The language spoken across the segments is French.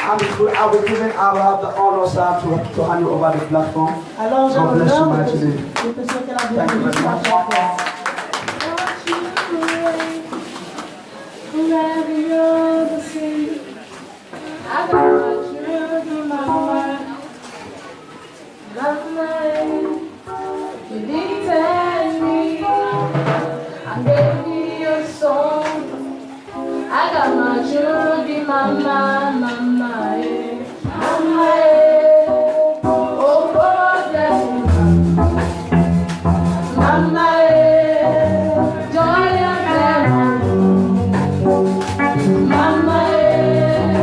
I will have the honor, sir, to hand you over the platform. Alors, j'ai God bless you l'honneur mightily. de te souhaiter la Thank you very much. Wherever you're the sea, I got my children, mama. Love me, you didn't tell me. I gave me your song. I got my children, mama, mama, eh. Mama, eh. Oh, God, bless you. Mama, eh. Joy and gladness. Mama, eh.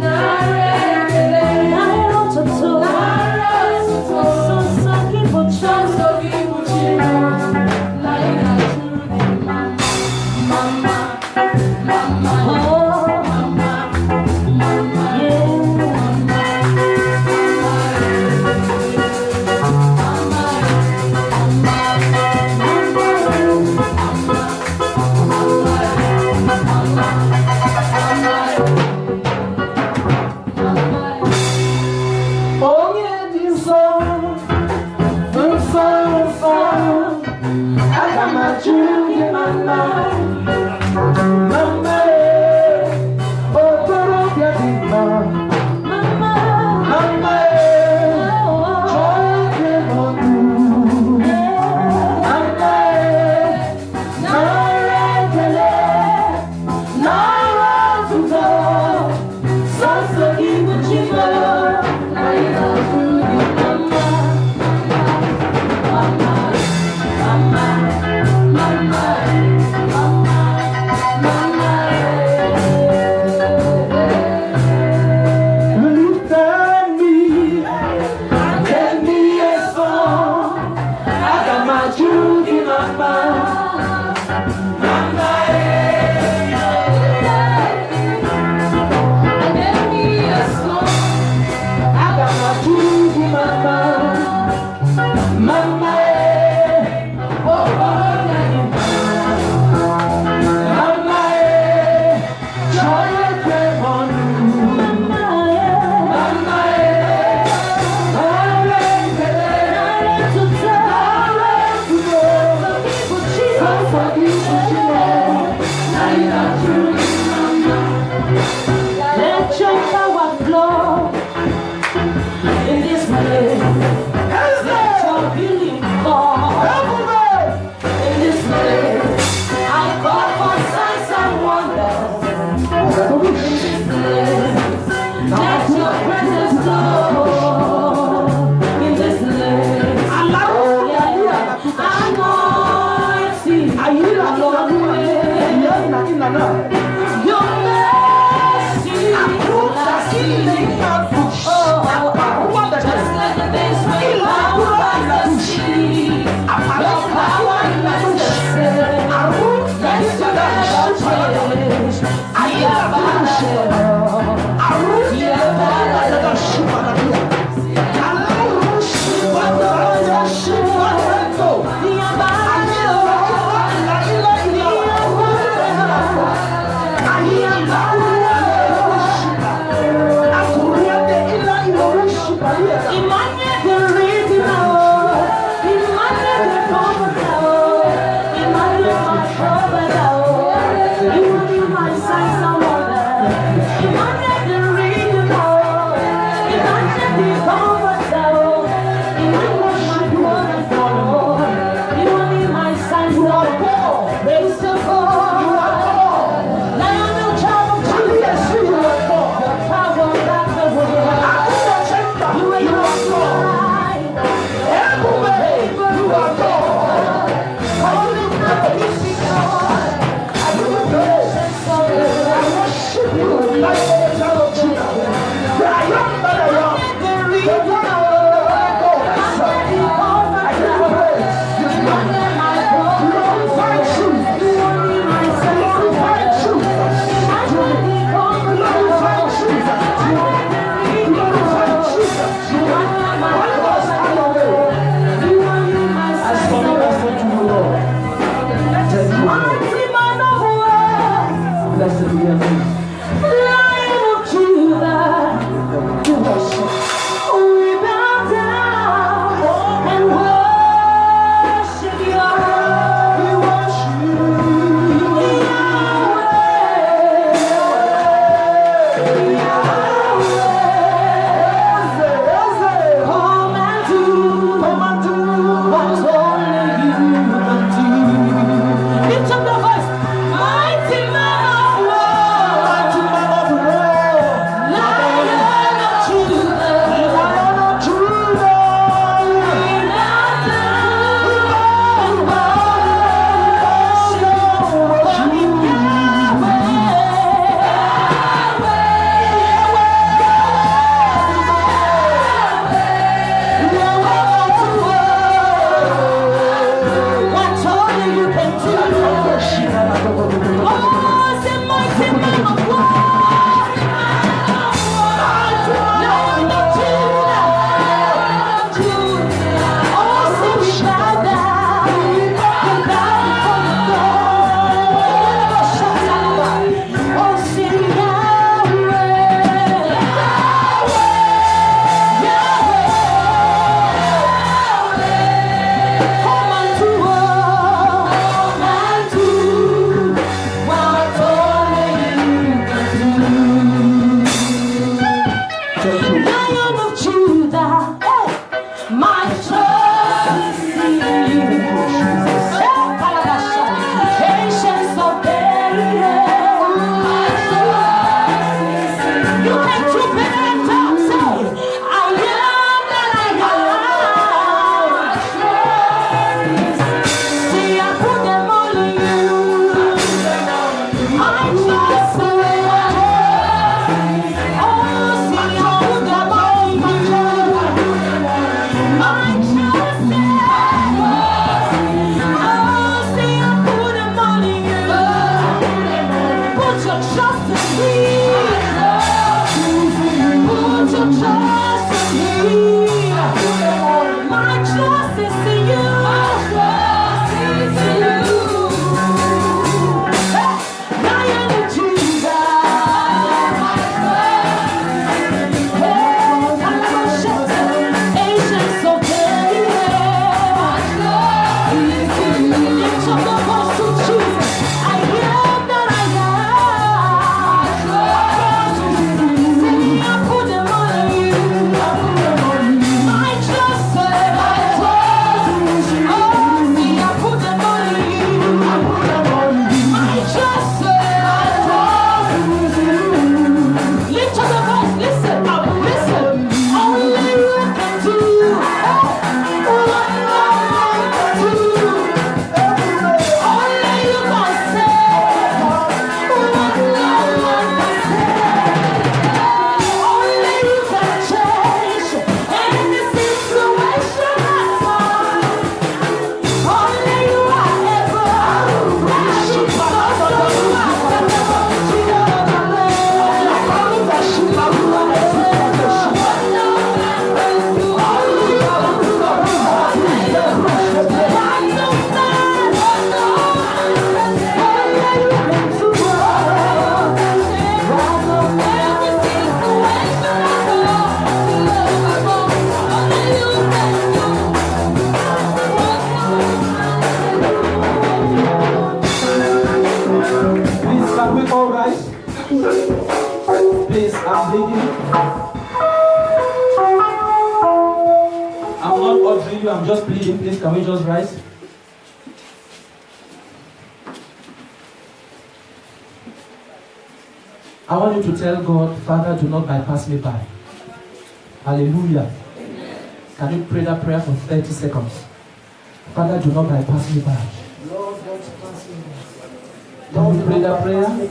Narekele. Narototo. Narototo. Sosaki buchi. Sosaki buchi. Laika chudi, mama. Mama. Mama. Oh, mama. Mama. Yeah. Oh, yeah, this song, the song. I got my dreams in my mind. Mama, oh, God, get it, mama. Mama, joy came on you. Mama, narekele, narototo, sosaki buchimo, laika chudi, mama, mama, mama, mama, mama, mama, I'm not ordering you, I'm just pleading. Please, can we just rise? I want you to tell God, Father, do not bypass me by. Hallelujah. Can you pray that prayer for 30 seconds? Father, do not bypass me by. Can you pray that prayer?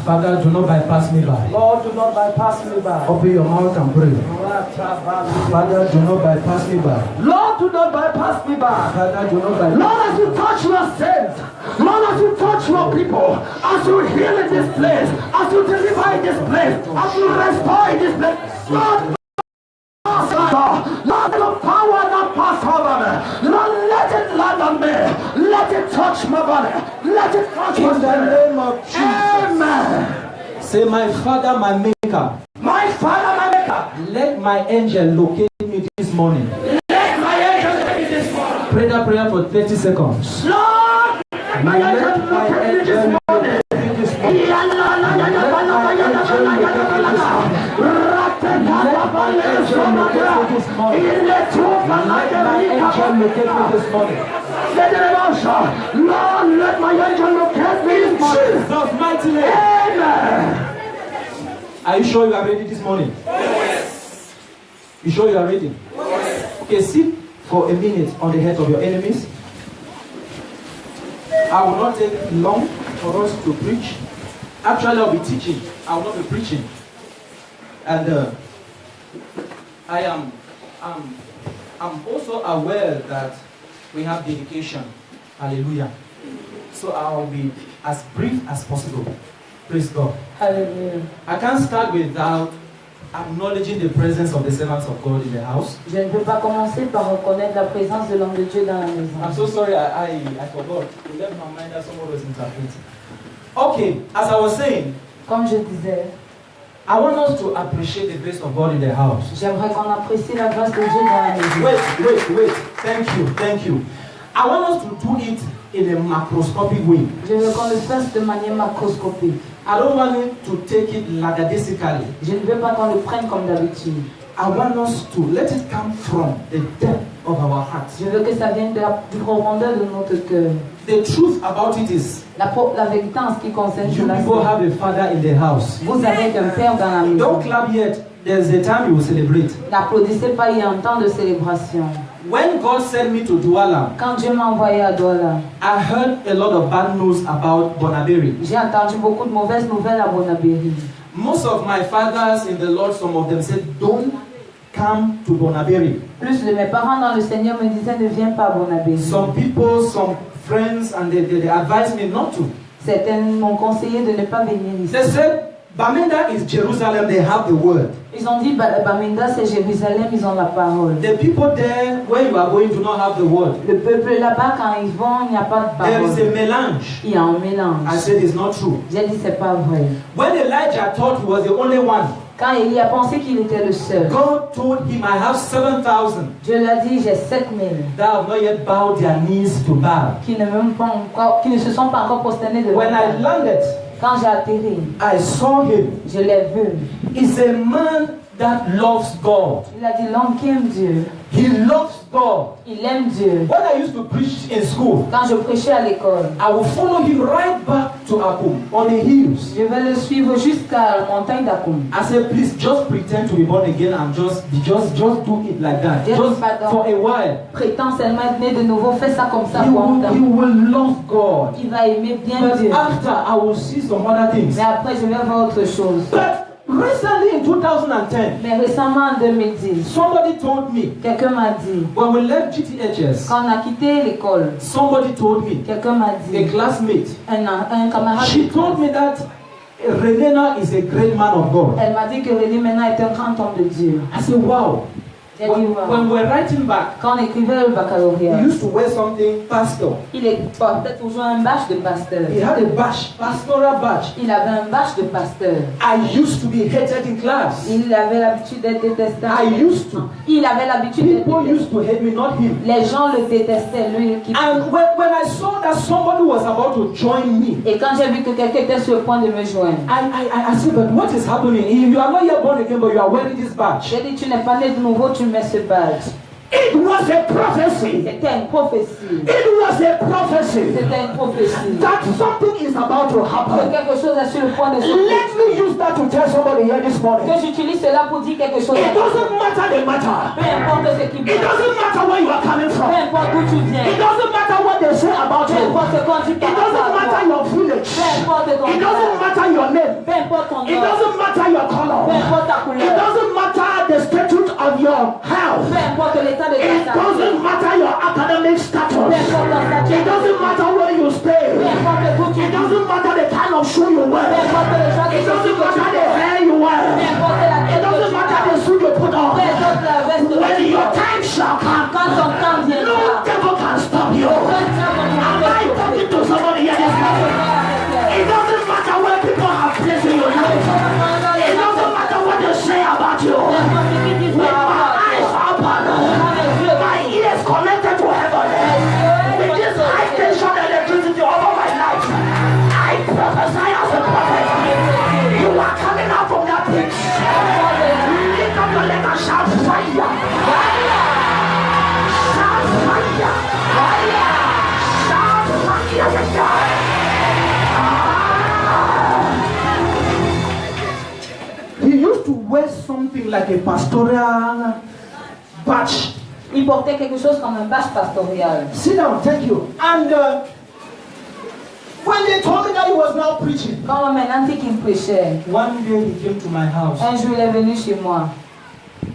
Father, do not bypass me by. Lord, do not bypass me by. Open your mouth and pray. Father, do not bypass me by. Lord, do not bypass me by. Father, do not bypass. Lord, as you touch your saints, Lord, as you touch your people, as you heal in this place, as you deliver in this place, as you restore in this place, Lord, Lord, the power that pass over me, Lord, let it land on me, let it touch my body, let it touch my In the name of Jesus. Amen. Say, my Father, my Maker, My Father, my Maker, let my angel locate me this morning. let my angel take me this morning. Pray that prayer for 30 seconds. Lord, my angel Let my locate me angel this morning. locate me this morning. Let my angel locate me this morning. Let my angel locate me this morning. Let my angel locate me this morning. Lord, let my angel locate me this morning. Jesus' mighty name. Amen. Are you sure you are ready this morning? Yes. You sure you are ready? Yes. Okay, sit for a minute on the heads of your enemies. I will not take long for us to preach. Actually, I'll be teaching. I will not be preaching. And I'm also aware that we have dedication. Hallelujah. So I'll be as brief as possible. Praise God. Hallelujah. I can't start without acknowledging the presence of the servants of God in the house. Je ne peux pas commencer par reconnaître la présence de l'homme de Dieu dans la maison. I'm so sorry, I forgot. It left my mind that someone was interpreting. Okay, as I was saying, Comme je disais, I want us to appreciate the grace of God in the house. j'aimerais qu'on apprécie la grâce de Dieu dans la maison. Wait. Thank you. I want us to do it in a macroscopic way. Je veux qu'on le fasse de manière macroscopique. I don't want it to take it lackadaisically. Je ne veux pas qu'on le prenne comme d'habitude. I want us to let it come from the depth of our hearts. Je veux que ça vienne du profondeur de notre cœur. The truth about it is, La vérité en ce qui concerne you cela, people have a father in the house. vous avez un père dans la maison. Don't clap yet. There's a time you will celebrate. N'applaudissez pas, il y a un temps de célébration. When God sent me to Douala, Quand Dieu m'a envoyé à Douala, I heard a lot of bad news about Bonaberi. j'ai entendu beaucoup de mauvaises nouvelles à Bonabéry. Most of my fathers in the Lord, some of them said, don't come to Bonaberi. Plus de mes parents dans le Seigneur me disaient, ne viens pas à Bonabéry. Some people, some friends, and they advised me not to. Certains m'ont conseillé de ne pas venir ici. They said, Bamenda is Jerusalem, they have the word. Ils ont dit, Bamenda c'est Jérusalem, ils ont la parole. The people there, where you are going, do not have the word. Le peuple là-bas, quand ils vont, il n'y a pas de There is parole. a melange. Il y a un mélange. I said it's not true. J'ai dit, c'est pas vrai. When Elijah thought he was the only one, Quand Élie a pensé qu'il était le seul, God told him, I have 7,000 Dieu lui a dit, j'ai 7000 that have not yet bowed their knees to Baal. qui ne se sont pas encore prosternés devant When I Dieu. landed, Quand j'ai atterri, I saw him. je l'ai vu. He's a man that loves God. Il a dit, l'homme qui aime Dieu, He loves God. il aime Dieu. When I used to preach in school, Quand je prêchais à l'école, I would follow him right back to Akum on the hills. je vais le suivre jusqu'à la montagne d'Akoum. I said, please just pretend to be born again and just do it like that. Just for a while. Prétends seulement être né de nouveau, fais ça comme ça He pour un temps. will love God. Il va aimer bien But Dieu. after, I will see some other things. Mais après, je vais voir autre chose. But recently in 2010, Mais récemment, en 2010, somebody told me, quelqu'un m'a dit, when we left GTHS, quand on a quitté l'école, somebody told me, quelqu'un m'a a dit, classmate, un camarade, she told me that Renena is a great man of God. elle m'a dit que René maintenant est un grand homme de Dieu. I said, wow. When we were writing back, Quand on écrivait le baccalauréat, he used to wear something pastor. il portait toujours un badge de pasteur. He had a badge, pastoral badge. Il avait un badge de pasteur. I used to be hated in class. Il avait l'habitude d'être détesté. I used to. Il avait l'habitude d'être People détesté. used to hate me, not him. Les gens le détestaient, lui. And when I saw that somebody was about to join me, Et quand j'ai vu que quelqu'un était sur le point de me joindre, I said, but what is happening? You are not yet born again, but you are wearing this badge. j'ai dit, tu n'es pas né de nouveau, tu mets ce badge. It was a prophecy. C'était une prophétie. It was a prophecy C'était une prophétie. that something is about to Que happen. quelque chose est sur le point de se Let me use that to tell somebody here this morning. Que j'utilise cela pour dire quelque chose. It doesn't matter the matter. Peu importe ce qui It passe. doesn't matter where you are coming Peu from. importe d'où tu viens. It doesn't matter what they say about Peu you. importe ce qu'on dit It par rapport doesn't à matter toi. your village. Peu importe ton It doesn't nom. matter your name. Peu importe ton It nom. doesn't matter your Peu color. importe ta It couleur. doesn't matter the statute of your health. Peu importe l'état de It ta santé. doesn't matter your academic Peu status. importe ton statut. It doesn't matter where you Peu stay. importe d'où tu It viens. doesn't matter the kind of shoe you Peu wear. importe le choix de It chaussures doesn't que tu matter the portes. hair you Peu wear. importe la It tête que doesn't tu matter the portes. suit you put Peu on. importe la veste que When tu your portes. time shall come, Quand ton temps no viendra. devil can stop you. Aucun diable ne Am peut I talking to somebody here this morning? It doesn't matter where people have placed in your life. It doesn't matter what they say about you. With my eyes open, my ears connected to heaven, with this high tension electricity over my life, I prophesy as a prophet. You are coming out from that pit. Lift up your leg and shout fire. Fire! Shout fire! Fire! Shout fire! He used to wear something like a pastoral badge. Il portait quelque chose comme un badge pastorial. Sit down, thank you. And when they told me that he was now preaching, Quand maintenant dit qu'il prêchait, one day he came to my house un jour il est venu chez moi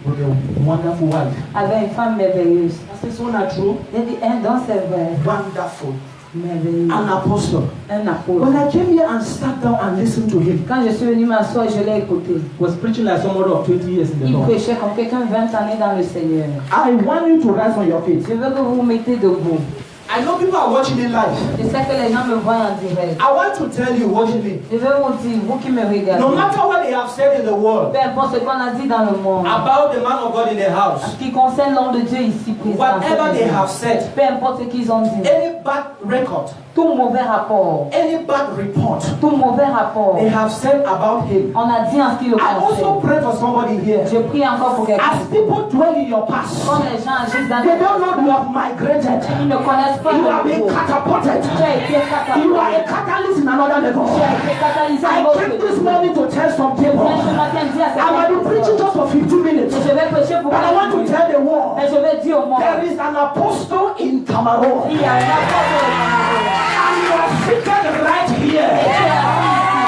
with a wonderful wife. avec une femme merveilleuse. I said, so not true? J'ai dit, donc c'est vrai, Wonderful. merveilleux, An apostle. un apôtre. When I came here and sat down and listened to him, Quand je suis venu m'asseoir, je l'ai écouté. he was preaching like somebody of 20 years in the Il Lord. prêchait comme quelqu'un 20 années dans le Seigneur. I want you to rise on your feet. Je veux que vous vous mettez debout. I know people are watching it live. Je sais que les gens me voient en direct. I want to tell you watching me. Je veux vous dire, vous qui me regardez, No matter what they have said in the world peu importe ce qu'on a dit dans le monde, about the man of God in the en house, ce qui concerne l'homme de Dieu ici présent, whatever they have said, peu importe ce qu'ils ont dit, any bad record, tout mauvais rapport, any bad report tout mauvais rapport, they have said about him. on a dit en ce qui le I also concerne. pray for somebody here. Je prie encore pour quelqu'un. As people dwell in your past, Quand les gens agissent dans They don't know you have migrated. ils ne connaissent pas You have le been nouveau. catapulted. Tu as été You are a catapulté. catalyst in another level. Tu as été catalysé à I un autre came this niveau. morning to tell some people. Mais ce matin, dis à I might be preaching certaines just for 15 minutes, et je vais prêcher pour but I want to 15 minutes. tell the world Mais je vais dire au monde, there is an apostle in Cameroon, il y a un apôtre au Cameroun. and you are seated right here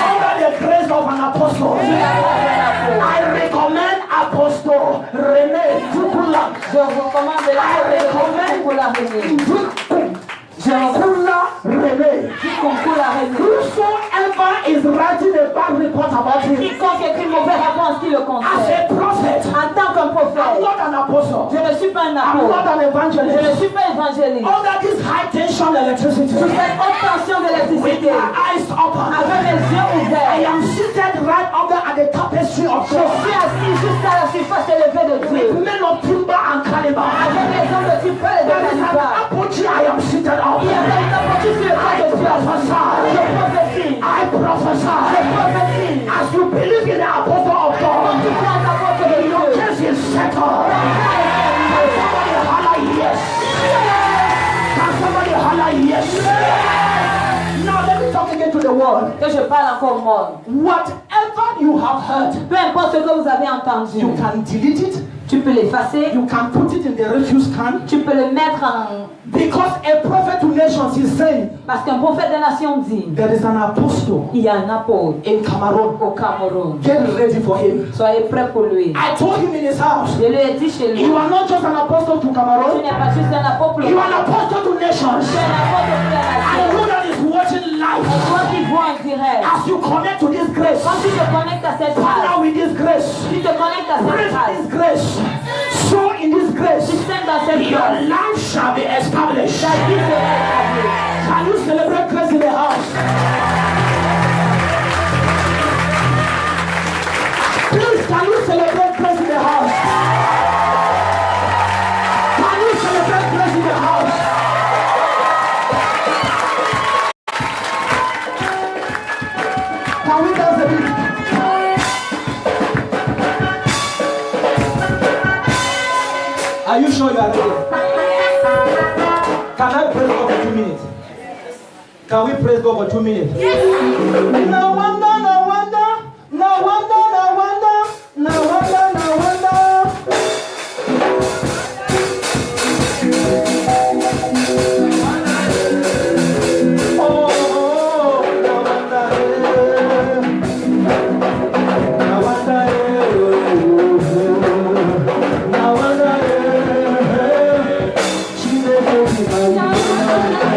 under the grace of an apostle. I recommend Apostle René Tukula. Je recommande de la Tukula René. René. Whosoever is writing a bad report about him Quiconque écrit mauvais rapport en ce qui le as concerne, a prophet, en tant qu'un I'm prophète, not an apostle. je ne suis pas un I'm not apôtre, an je ne evangelist. suis pas évangéliste. Under this high tension electricity, Sous cette haute tension with d'électricité, my eyes open, avec mes yeux I ouverts, am seated right up there at the tapestry of je God suis assis jusqu'à la surface élevée de Dieu. with men of timber and caliber. Avec les hommes de Tipel et de There is an Calibar. apogee I am seated up. Il y a un apôtre sur le I pas de Dieu. prophesy. Je prophétise. I prophesy. Je prophétise. As you believe in the apostle of Quand God, tu crois en apôtre de your Dieu, case is settled. Can somebody holler yes? Can somebody holler yes? Now let me talk again to the world. que je parle encore au monde. Whatever you have heard, Peu importe ce que vous avez entendu, you can delete it. tu peux l'effacer, You can put it in the refuse can. tu peux le mettre en... Because a prophet to nations is saying Parce qu'un prophète des nations dit, there is an apostle il y a un apôtre in Cameroon. au Cameroun. Get ready for him. Soyez prêts pour lui. I told him in his house, Je lui ai dit chez lui, you are not just an apostle to tu Cameroon, n'es pas juste un apôtre, you are an apostle to tu es nations. un apôtre pour la And nation. you that is watching Et live, toi qui vois en direct, as you connect to this grace, quand tu te connectes à cette grâce, partner with this grace, tu te connectes à pray cette for this grâce, grace, sow in grace, système dans cette your grâce, life shall be established. ta vie sera établie. can you celebrate grace in the house? Please, can you celebrate grace in the house? Can you celebrate grace in the house? Can we dance a bit? Are you sure you are ready? Can I praise God for 2 minutes? Can we praise God for 2 minutes? Yes. No wonder, no wonder, no wonder, no wonder, no wonder, no wonder. Oh, no wonder, no wonder, no wonder. She never be my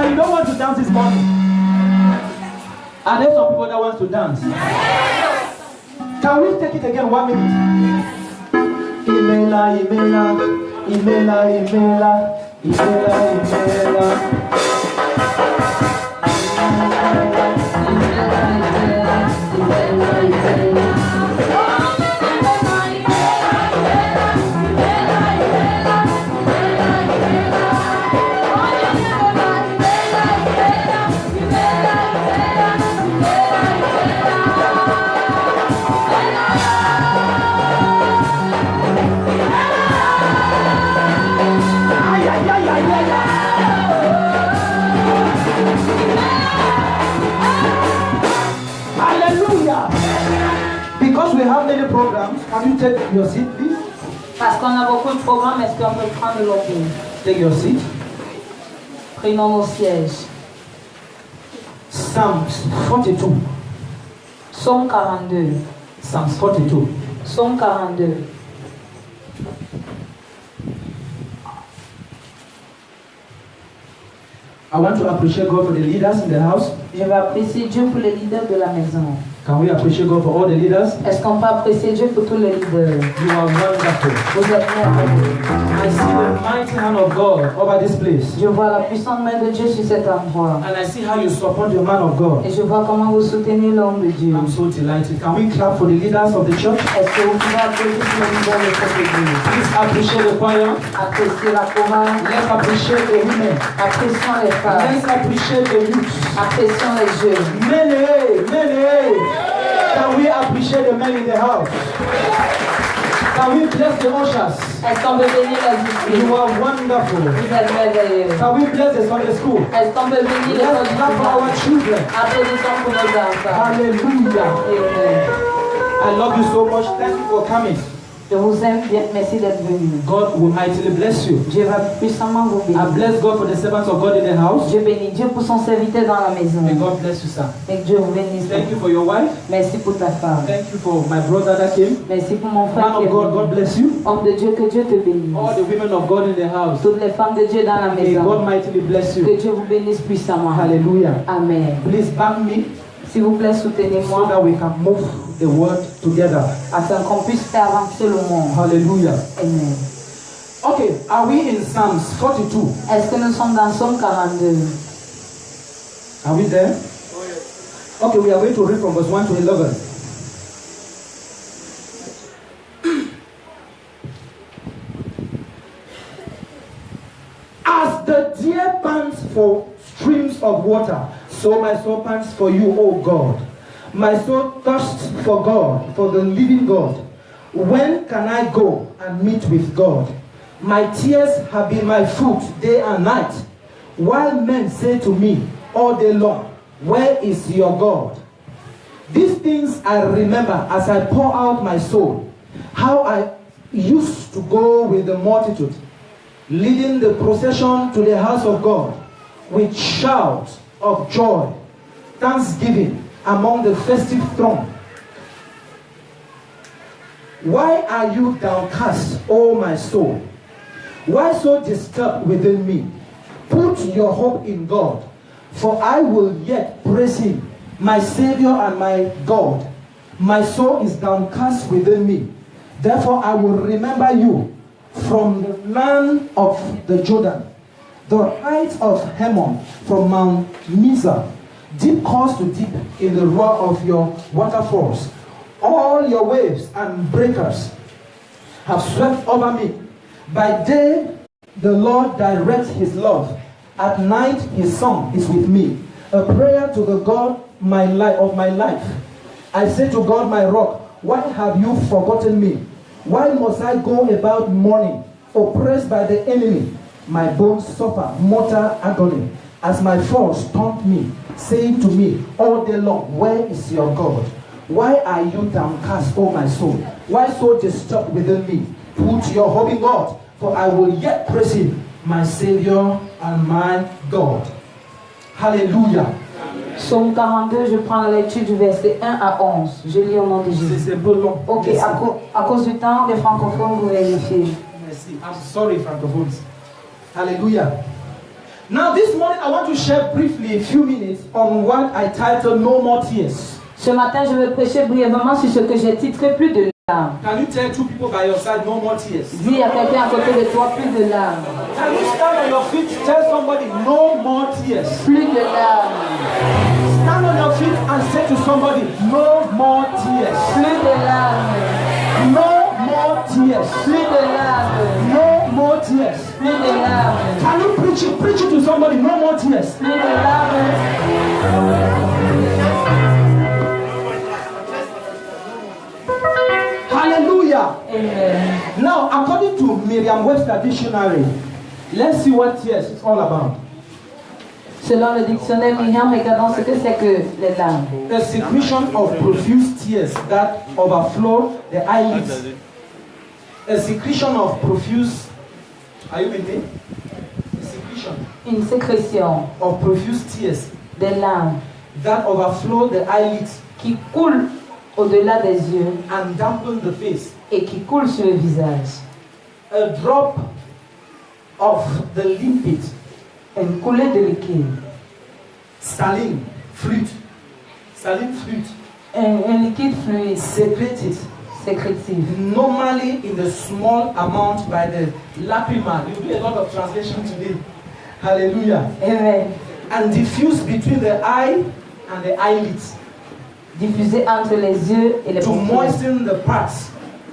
you don't want to dance this morning. Are there some people that want to dance? Can we take it again 1 minute? Imela, Imela, Imela, Imela, Imela, Imela. Hallelujah. Because we have many programs, can you take your seat, please? Parce qu'on a beaucoup de programmes, est-ce qu'on peut prendre le place? Take your seat. Prenons nos sièges. Psalms 42. Psaume 42. Psalms 42. Psaume 42. I want to appreciate God for the leaders in the house. Je vais apprécier Dieu pour les leaders de la maison. Can we appreciate God for all the leaders? Est-ce qu'on peut apprécier Dieu pour tous les leaders? You are wonderful. Vous êtes merveilleux. I see the mighty hand of God over this place. Je vois la puissante main de Dieu sur cet endroit. And I see how you support your man of God. Et je vois comment vous soutenez l'homme de Dieu. I'm so delighted. Can we clap for the leaders of the church? Est-ce que vous pouvez applaudir pour les leaders de cette église? Please appreciate the choir. Appréciez la chorale. Let's appreciate the women. Apprécions les femmes. Let's appreciate the youth. Apprécions les jeunes. Many, many. Can we appreciate the men in the house? Can we bless the ushers? Est-ce qu'on peut bénir les esprits? You are wonderful. Vous êtes merveilleux. Can we bless the Sunday school? Est-ce qu'on peut bénir les Let's clap for our children. Applaudissons pour nos enfants. Hallelujah. Amen. I love you so much. Thank you for coming. Je vous aime bien. Merci d'être venu. God will mightily bless you. Dieu va puissamment vous I bénir. bless God for the servants of God in the house. Dieu bénit Dieu pour son serviteur dans la maison. May God bless you, sir. Et que Dieu vous bénisse. Thank you for your wife. Merci pour ta femme. Thank you for my brother that came. Merci pour mon frère Man qui est of God, venu. God bless you. Homme de Dieu, que Dieu te bénisse. All the women of God in the house. Toutes les femmes de Dieu dans la May God maison. mightily bless Que you. Dieu vous bénisse puissamment. Hallelujah. Amen. Please back me S'il vous plaît, so soutenez-moi that we can move the word together. afin qu'on puisse faire avancer le monde. Hallelujah. Amen. Okay, are we in Psalms 42? Est-ce que nous sommes dans Psaume 42? Are we there? Okay, we are going to read from verse 1 to 11. As the deer pants for streams of water, so my soul pants for you, O God. My soul thirsts for God, for the living God. When can I go and meet with God? My tears have been my food day and night, while men say to me all day long, Where is your God? These things I remember as I pour out my soul, how I used to go with the multitude, leading the procession to the house of God with shouts of joy, thanksgiving among the festive throng. Why are you downcast, O my soul? Why so disturbed within me? Put your hope in God, for I will yet praise him, my Savior and my God. My soul is downcast within me. Therefore I will remember you from the land of the Jordan, the heights of Hermon, from Mount Mizar. Deep calls to deep in the roar of your waterfalls. All your waves and breakers have swept over me. By day, the Lord directs his love. At night, his song is with me. A prayer to the God of my life. I say to God, my rock, why have you forgotten me? Why must I go about mourning, oppressed by the enemy? My bones suffer mortal agony, as my foes taunt me, saying to me all day long, where is your God? Why are you downcast, O my soul? Why so disturbed within me? Put your hope in God, for I will yet praise him, my Savior and my God. Hallelujah. Psaume 42, je prends la lecture du verset 1 à 11. Je lis au nom de Jésus. C'est un peu long. Ok, à cause du temps, les francophones, vous vérifiez. Merci. I'm sorry, francophones. Hallelujah. Now this morning I want to share briefly a few minutes on what I titled No More Tears. Ce matin, je vais prêcher brièvement sur ce que j'ai titré plus de larmes. Can you tell two people by your side, no more tears? Dis à quelqu'un à côté de toi, plus de larmes. Can you stand on your feet, tell somebody, no more tears? Plus de larmes. Stand on your feet and say to somebody, no more tears. Plus de larmes. No more tears. Plus de larmes. No more tears. Plus de larmes. Can you preach it to somebody, no more tears? Plus de larmes. Hallelujah. Amen. Now, according to Merriam-Webster Dictionary, let's see what tears is all about. Selon le dictionnaire Merriam, regardons ce que c'est que les larmes. A secretion of profuse tears that overflow the eyelids. A secretion of profuse. Are you with me? A secretion Une sécrétion of profuse tears des larmes that overflow the eyelids qui coulent au-delà des yeux and dampen the face. et qui coulent sur le visage. A drop of the limpid, Une coulée de liquide. saline fruit, Un liquide fluide, secreted sécrétif. normally in the small amount by the lacrima. You do a lot of translation today. Hallelujah. Amen. And diffused between the eye and the eyelids Diffusé entre les yeux et les to paupières. moisten the parts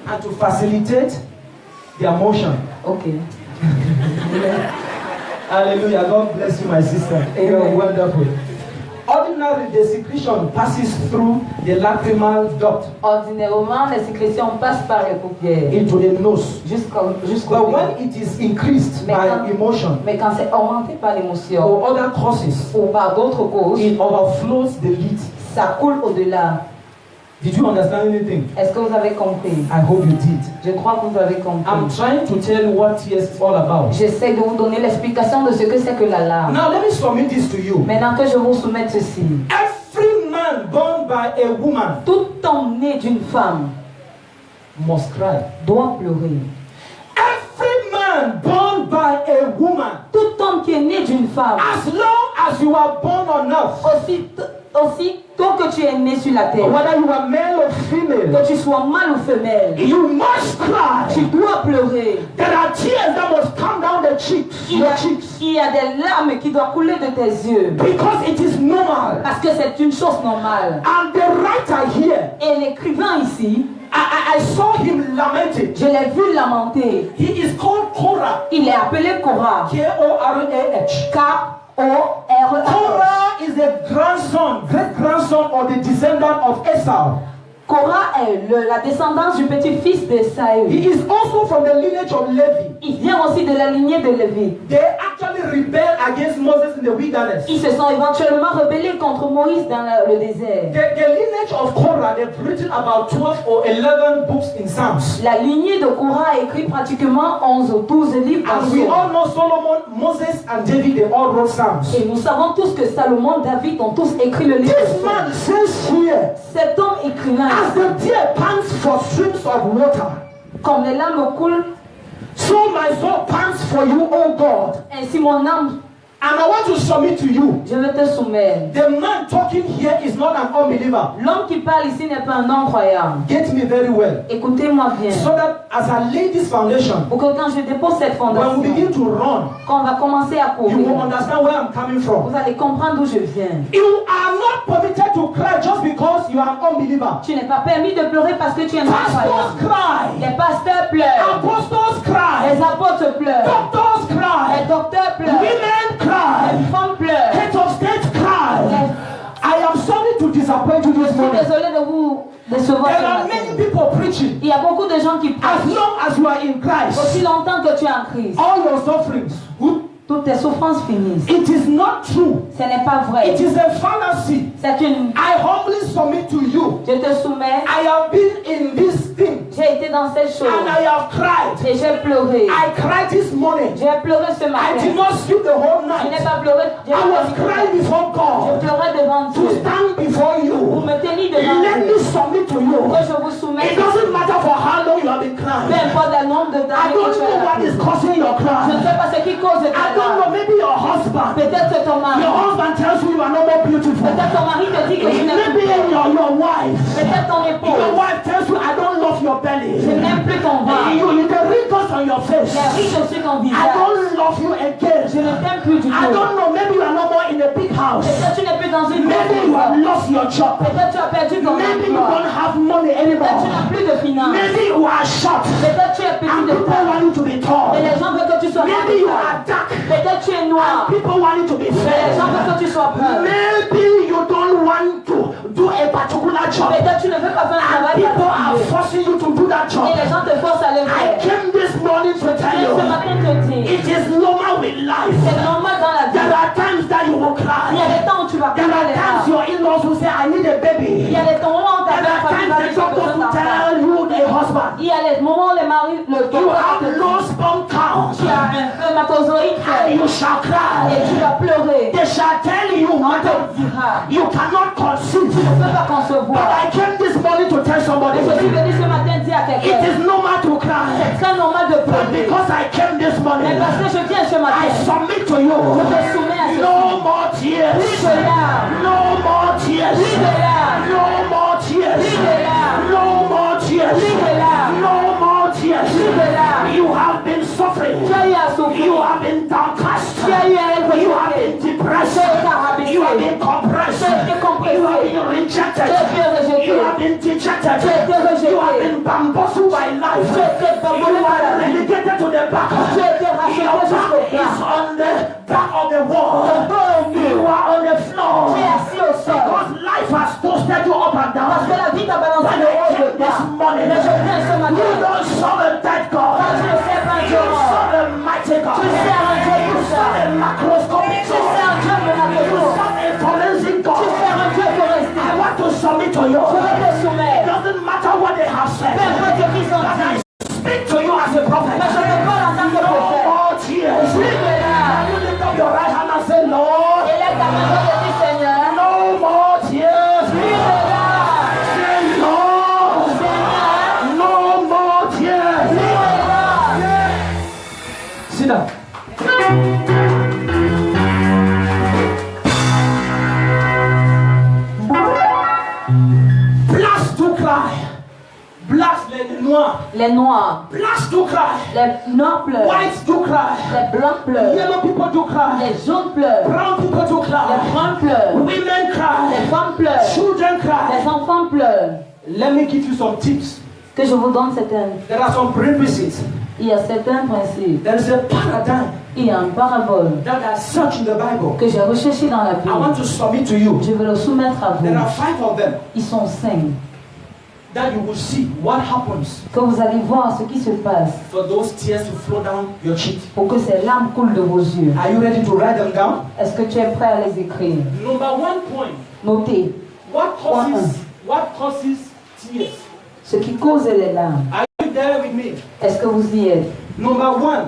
and to facilitate their motion. Ok. Hallelujah. God bless you, my sister. You're Amen. wonderful. Ordinarily, the secretion passes through the lacrimal duct Ordinairement, les sécrétions passent par les paupières into the nose. jusqu'au But when it is increased by emotion Mais quand c'est augmenté par l'émotion or other causes, ou par d'autres causes, it overflows the lid. ça coule au-delà. Did you understand anything? Est-ce que vous avez compris? I hope you did. Je crois que vous avez compris. I'm trying to tell you what tears is all about. J'essaie de vous donner l'explication de ce que c'est que la larme. Now let me submit this to you. Maintenant que je vous soumette ceci. Every man born by a woman Tout homme né d'une femme must cry. doit pleurer. Every man born by a woman, Tout homme qui est né d'une femme, as long as you are born on earth, aussi tôt que tu es né sur la terre, whether you are male or female, que tu sois mâle ou femelle, you must tu cry. dois pleurer. There are tears that must come down the cheeks, Il y a des larmes qui doivent couler de tes yeux. because it is normal. Parce que c'est une chose normale. And the writer here, Et l'écrivain ici, I saw him lamenting. je l'ai vu lamenter. He is called Korah. Il est appelé Korah. K-O-R-A-H. K-O-R-A. Korah is the grandson, great grandson of the descendant of Esau. Korah est la descendance du petit-fils de Saül. He is also from the lineage of Levi. Il vient aussi de la lignée de Lévi. They actually eventually rebelled against Moses in the wilderness. Ils se sont éventuellement rebellés contre Moïse dans le désert. The lineage of Korah, they've written about 12 or 11 books in Psalms. La lignée de Korah a écrit pratiquement 11 ou 12 livres. And we all know Solomon, Moses, and David, they all wrote Psalms. Et nous savons tous que Salomon, David ont tous écrit le livre. This man says here, Cet homme écrivain, as the deer pants for streams of water, comme les lames coulent, so my soul pants for you, O God. ainsi mon âme, And I want to submit to you. je veux te soumettre. The man talking here is not an unbeliever. L'homme qui parle ici n'est pas un non-croyant. Get me very well. Écoutez-moi bien. So that as I lay this foundation, Pour que quand je dépose cette when we fondation, begin to run, quand on va commencer à you will courir, understand where I'm coming from. vous allez comprendre d'où je viens. You are not permitted to cry just because you are an unbeliever. Tu n'es pas permis de pleurer parce que tu es un non-croyant. Pastors cry. Les pasteurs pleurent. Apostles cry. Les apôtres pleurent. Doctors cry. Les docteurs pleurent. Women Les cry. femmes pleurent. Heads of state cry. Les- I am sorry to disappoint you Je this suis morning. désolée de vous décevoir There ce are matin. many people preaching. Il y a beaucoup de gens qui As prêchent. long as you are in Christ, Aussi longtemps que tu es en Christ, all your sufferings, toutes tes souffrances finissent. it is not true. Ce n'est pas vrai. It is a fallacy. C'est une... I humbly submit to you. Je te soumets. I have been in this thing J'ai été dans cette chose. and I have cried. Et j'ai pleuré. I cried this morning. J'ai pleuré ce I did matin. not sleep the whole Je n'ai night. pas pleuré. J'ai I was pleuré. crying before Je God pleurais devant to Dieu. stand before Vous you. me tenez devant Let me Dieu. submit to Que you. je vous soumette. It doesn't matter for how long you have been Peu crying. importe le nombre de I années que don't tu know as what is causing your Je ne cry. sais pas ce qui cause tes I don't know, larmes. maybe your husband. Peut-être c'est ton mari. Your husband tells you you are no more beautiful. Peut-être ton mari te dit que tu n'es Maybe plus beau. your wife. Peut-être ton Your épouse. wife tells you I don't love your belly. Je n'aime plus ton ventre. You the wrinkles on your face. Les rides sur ton I visage. don't love you again. Je ne t'aime plus du I tout. don't know, maybe you are no more in a big house. Peut-être tu n'es plus dans une Maybe you have maison. lost your job. Peut-être tu as perdu ton Maybe you emploi. don't have money Peut-être tu n'as anymore. plus de finances. Maybe you are short Peut-être tu es petit and de people taille. want you to be tall. Et les gens veulent que tu sois Maybe you are grand. dark Peut-être tu es noir. people want you to be Et les fair. gens veulent que tu sois brun. Maybe you don't want to do a particular job Peut-être tu ne veux pas faire un and travail people are particulier. forcing you to do that Et job. les gens te forcent à le I faire. came this morning to tell Et ce you matin te dis, it is normal with life. c'est normal dans la There vie. are times that you will Il y a cry. des temps où tu vas There pleurer are les times larmes. your in-laws will say, I need a Il baby. y a des moments où ta There are famille times va the dire doctor besoin will d'enfants. tell you the husband. Il y a les moments où les maris, le You docteur have te dit, low sperm count. tu as un spermatozoïde And faible you shall et cry. tu vas pleurer. They shall tell you, On madam, te dira, you cannot conceive. tu ne peux pas But concevoir. I came this morning to tell somebody, Et je suis venu ce matin dire à it quelqu'un, is normal to cry. c'est très normal de But pleurer. because I came this Mais morning, parce que je viens ce I matin, submit to you. je te soumets à ce No more tears. Plus de larmes. No more tears. Plus de larmes. No more tears. Plus de larmes. No more tears. Plus de larmes. No more tears. Plus de larmes. You have been suffering. Tu as eu à You souffrir. have been downcast. Tu as eu à être You have choqué. been depressed. Tu as été rabaissé. You have been compressed. Tu as été compressé. You have been rejected. Tu as été rejeté. You have been dejected. Tu as été rejeté. You have been bamboozled by life. Tu as été bamboozlé You par la are vie. relegated to the back. Tu as été racheté Your jusqu'au back bas. is on the back of the wall. You are on the floor. Tu es assis au sol. Because life has toasted you up and Parce que down. la vie t'a balancé When de I haut et came de bas. this morning, Mais je viens ce you matin. don't serve a dead God. Quand tu ne sais pas You Dieu mort. serve a mighty God. Tu sers un Dieu You puissant. serve a macroscopic Tu sers God. un Dieu You monacolo. serve a forensic Tu God. sers un Dieu forestier. I want to submit to you. Je vais te It soumettre. doesn't matter what they have said. Peu importe ce qu'ils ont But I dit. speak to you as a prophet. Mais je te parle en tant que No prophète. more tears. Plus de larmes. Can you lift up your right hand and say, Lord, Élève ta main et dis Seigneur. no more tears. Plus de larmes. Say, Lord, Seigneur. no more tears. Plus de larmes. Sit down. Blacks to cry. Blacks, les noirs. Les noirs. Blacks to cry. Les noirs pleurent. Whites to cry. Les blancs pleurent. Yellow people to cry. Les jaunes pleurent. Brown people to Les cry. bruns pleurent. Women cry. Les femmes pleurent. Children cry. Les enfants pleurent. Let me give you some tips. Que je vous donne certaines. There are some prerequisites. Il y a certains principes. There is a paradigm Il y a une parabole that I searched in the Bible. que j'ai recherchée dans la I want Bible. to submit to you. Je vais le soumettre à There are vous. 5 of them. Ils sont 5. that you will see what happens que vous allez voir ce qui se passe for those tears to flow down your cheek. pour que ces larmes coulent de vos yeux. Are you ready to write them down? Est-ce que tu es prêt à les écrire? Number 1 point. Notez What causes tears? ce qui cause les larmes. Are you there with me? Est-ce que vous y êtes? Number 1.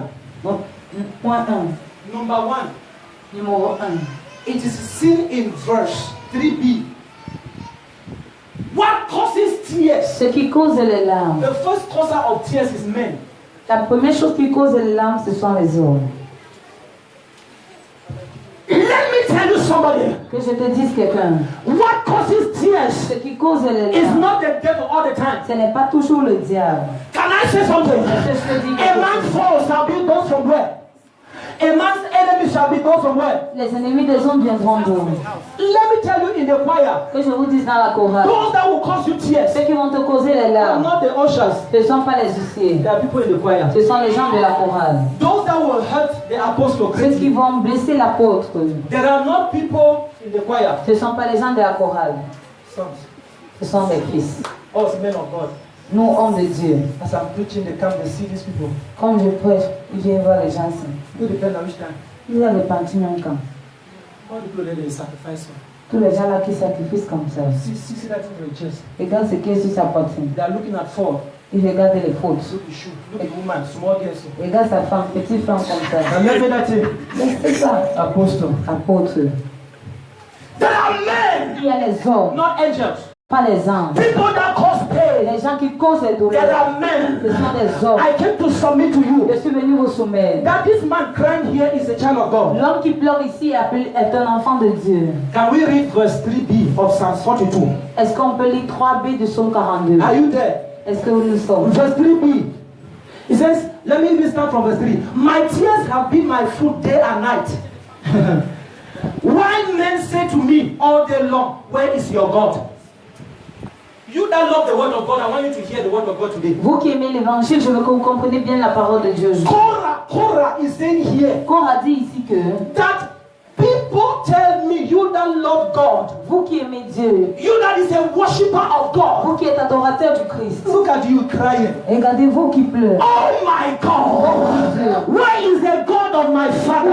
Point 1. Number 1. Numéro 1. It is seen in verse 3b. What causes tears? Ce qui cause les larmes. The first causer of tears is men. La première chose qui cause les larmes, ce sont les hommes. Let me tell you somebody. Que je te dise quelqu'un. What causes tears Ce qui cause les is larmes, not the devil all the time. ce n'est pas toujours le diable. Can I say something? Je te dis A quelque man's chose. fall shall be those from where? A man's enemy shall be those from where? Les ennemis des hommes viendront d'où? Let me tell you in the choir. Que je vous dise dans la chorale. Those that will cause you tears Ceux qui vont te causer les are larmes, not the ushers. ce ne sont pas les huissiers. They are people in the choir. Ce sont les gens de la chorale. Those that will hurt the apostle Ceux qui greatly. vont blesser l'apôtre, There are not people in the choir. ce ne sont pas les gens de la chorale. Sons, Ce sont des fils. us men of God. Nous, hommes de Dieu. As I'm preaching, they come, they see these people. Comme je prêche, ils viennent voir les gens ici. You depend on which time. Ils ont répandu un camp. All the people that they sacrifice on. Tous les gens là qui sacrifient comme ça. See that in your chest. Regarde ce qui est sur sa poitrine. They are looking at fall. Ils regardent les fautes. Look the shoe. Look the woman, small girl. Regarde sa femme, petite femme comme ça. And let me that thing. Mais c'est ça. Apostle. Apôtre. There are men, Il y a les hommes, Not angels. pas les anges. people that cause pain. Les gens qui causent les There douleurs. are men. Ce sont des hommes. I came to submit to you Je suis venu vous soumettre. that this man crying here is a child of God. L'homme qui pleure ici est un enfant de Dieu. Can we read verse 3b of Psalm 42? Est-ce qu'on peut lire 3b de Psaume 42? Are you there? Est-ce que nous sommes? Verse 3b. It says, let me even start from verse 3. My tears have been my food day and night. Why men say to me all day long, where is your God? You that love the word of God, I want you to hear the word of God today. Vous qui aimez l'évangile, je veux que vous compreniez bien la parole de Dieu. Korah is saying here Qu'on a dit ici que that people tell me, you that love God, vous qui aimez Dieu, you that is a worshipper of God, vous qui êtes adorateur du Christ, look at you crying. regardez-vous qui pleure. Oh my God. Where is the God of my father?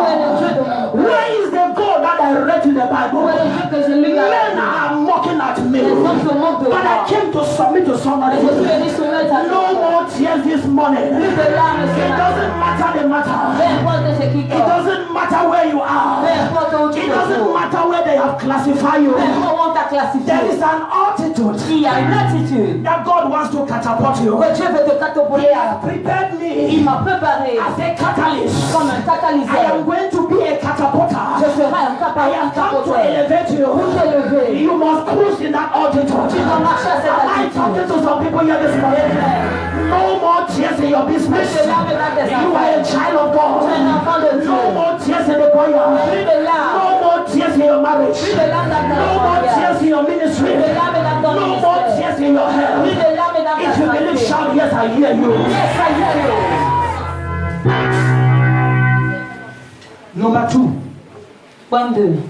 Where is the God that I read in the Où est Bible? le Dieu que je lis dans la Men Bible? are mocking at me. Les hommes se moquent de But I moi. came to submit to somebody. Je suis venu soumettre à No toi. more tears this morning. Plus de larmes ce It matin. doesn't matter the Peu matter. importe ce qui It compte. doesn't matter where you Peu are. importe où tu It te doesn't trouves. matter where they have classified you. Peu importe où on t'a There is classifié. an altitude Il y a une attitude that God wants to catapult you. que Dieu veut te catapulter à. Prepared Il me m'a préparé as a catalyst. comme un I am catalyseur. going to be a Je catapulter. serai un I am come to catapulteur. elevate you. Pour t'élever. You must cruise in that altitude. Tu dois marcher à cette Am I altitude. talking to some people here this morning? No more tears in your business. Plus de larmes dans tes You are a enfants. child of Tu es un God. enfant de Dieu. No more tears in the choir. Plus de larmes. No more tears in your marriage. Plus de larmes dans ta No more mariage. tears in your ministry. Plus de larmes dans ton No more ministère. tears in your Plus health. de larmes dans ta If you believe, santé. shout yes, I hear you. Yes, I hear you. Number 2. Point 2.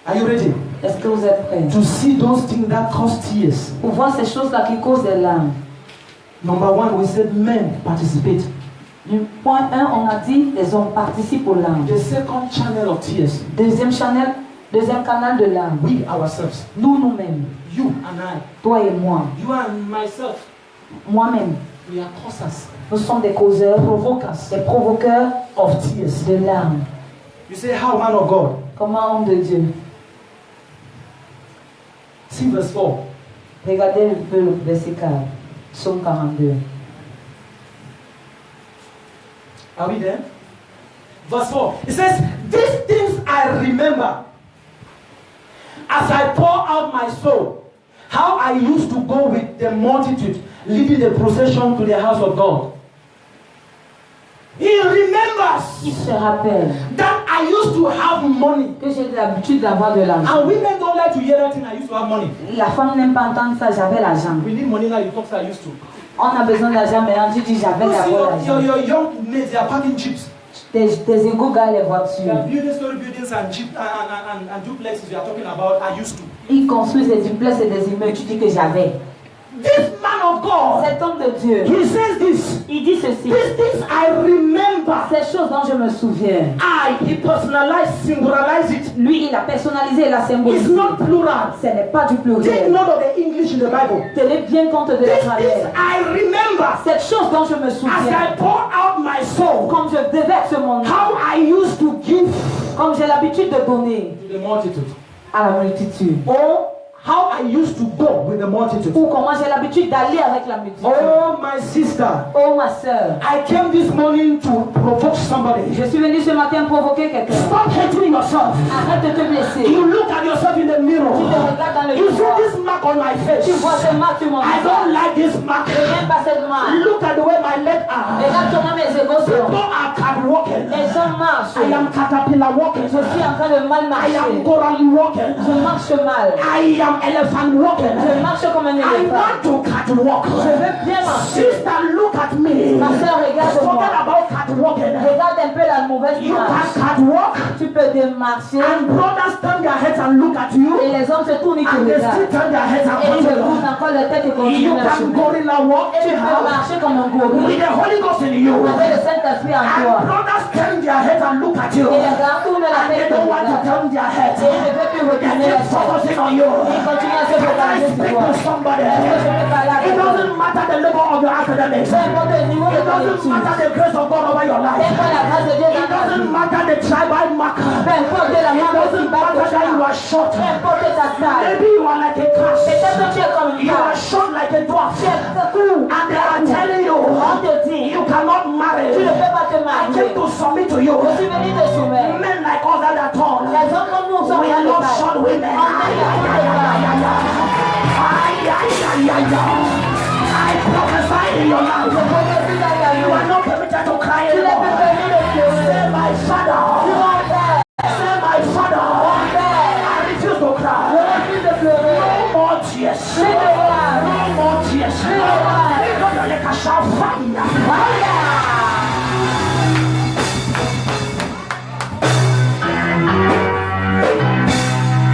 Are you ready? Est-ce que vous êtes prêts? To see those things that cause tears. Pour voir ces choses-là qui causent des larmes. Number 1, we said men participate. Du point 1, on a dit les hommes participent aux larmes. The second channel of tears, Deuxième canal de larmes. we ourselves, Nous-mêmes, you and I, toi et moi, you and myself, moi-même, we are causers, nous sommes des causeurs, provokers des provoqueurs of tears. de larmes. You say, how, man of God? Comme un homme de Dieu. See verse 4. Regardez un peu le verset 4. Psaume 42. Are we there? Verse 4. It says, these things I remember as I pour out my soul, how I used to go with the multitude, leading the procession to the house of God. He remembers Il se rappelle that I used to have money. que j'ai l'habitude d'avoir de l'argent. And women don't like to hear that thing, I used to have money. La femme n'aime pas entendre ça, j'avais l'argent. We need money now, you talk I used to. On a besoin d'argent, maintenant tu dis j'avais You see, d'abord l'argent. your young mates, they are packing chips. Tes égaux gardent les They are voitures. building story buildings and jeep and duplexes you are talking about, I used to. Ils construisent des duplex et des immeubles, tu dis que j'avais. This man of God, Cet homme de Dieu, he says this. il dit ceci. These things I remember. Ces choses dont je me souviens. He personalized, singularized it. Lui, il a personnalisé et l'a It's symbolisé. not plural. Ce n'est pas du Take pluriel. note of the English in the Bible. Tenez bien compte de la These things grammaire. I remember Cette chose dont je me as I souviens. pour out my soul. Comme je déverse mon âme. How I used to give Comme j'ai l'habitude de donner to the multitude. à la multitude. Or how I used to go with the multitude. Ou comment j'ai l'habitude d'aller avec la multitude. Oh, my sister. Oh ma soeur. I came this morning to provoke somebody. Je suis venu ce matin provoquer quelqu'un. Stop hating yourself. Arrête de te blesser. You look at yourself in the mirror. Tu te regardes dans le You see miroir. this mark on my face. Tu vois ce marque sur mon I don't visage. like this mark. Je n'aime pas cette marque. Look at the way my legs are. Regarde comment mes égaux sont. People are cat walking. Les gens marchent. I am caterpillar walking. Je suis en train de mal I marcher. am coral walking. Je marche mal. I am elephant walking. Je marche comme un I éléphant. want to catwalk. Je veux bien marcher. Sister, look at me. Ma soeur, regarde-moi. Forget about catwalking. Regarde un peu la mauvaise You can marche. catwalk. Tu peux démarcher. And brothers turn their heads and look at you. Et les hommes se tournent et te And they regardent. still turn their heads and Et ils se continue. tournent encore la tête et You continuent à can chemin. gorilla walk Tu peux anyhow. marcher comme un With gorille. the Holy Ghost in you. Avec le Saint-Esprit en And toi. brothers turn their heads and look at you. Et les grands tournent la And they tête et te don't want to regardent. turn their heads. Et ils ne peuvent plus They retourner la keep tête. focusing on you. Ils continuent à se Can I focaliser sur speak toi. to somebody? Je vais parler à It quelqu'un. doesn't matter the level of your academics. Peu importe le niveau de It ton doesn't étude. matter the grace of God over your Peu life. importe la grâce de Dieu It dans ta doesn't vie. matter the tribal marker. Peu importe la It marque doesn't qui bat matter that you are short. Peu importe ta taille. Maybe you are like a cash. Peut-être que tu es comme une You are taille. short like a dwarf. Tu es court. And they are telling you On te dit, you cannot marry. tu ne peux pas te I marier. came to submit to you. Je suis venu te soumettre. Men like us that are tall. Les hommes comme nous sont We are not taille. short women. On est la cour de taille. I prophesy in your life. Je prophétise dans ta You vie. are not permitted to cry Tu n'es plus anymore. permis de pleurer. Say my Tu father. mon père. Say my father. Mon père. I refuse to Je cry. refuse de pleurer. No more tears. Plus de larmes. No more tears. Because you're like a shout fire.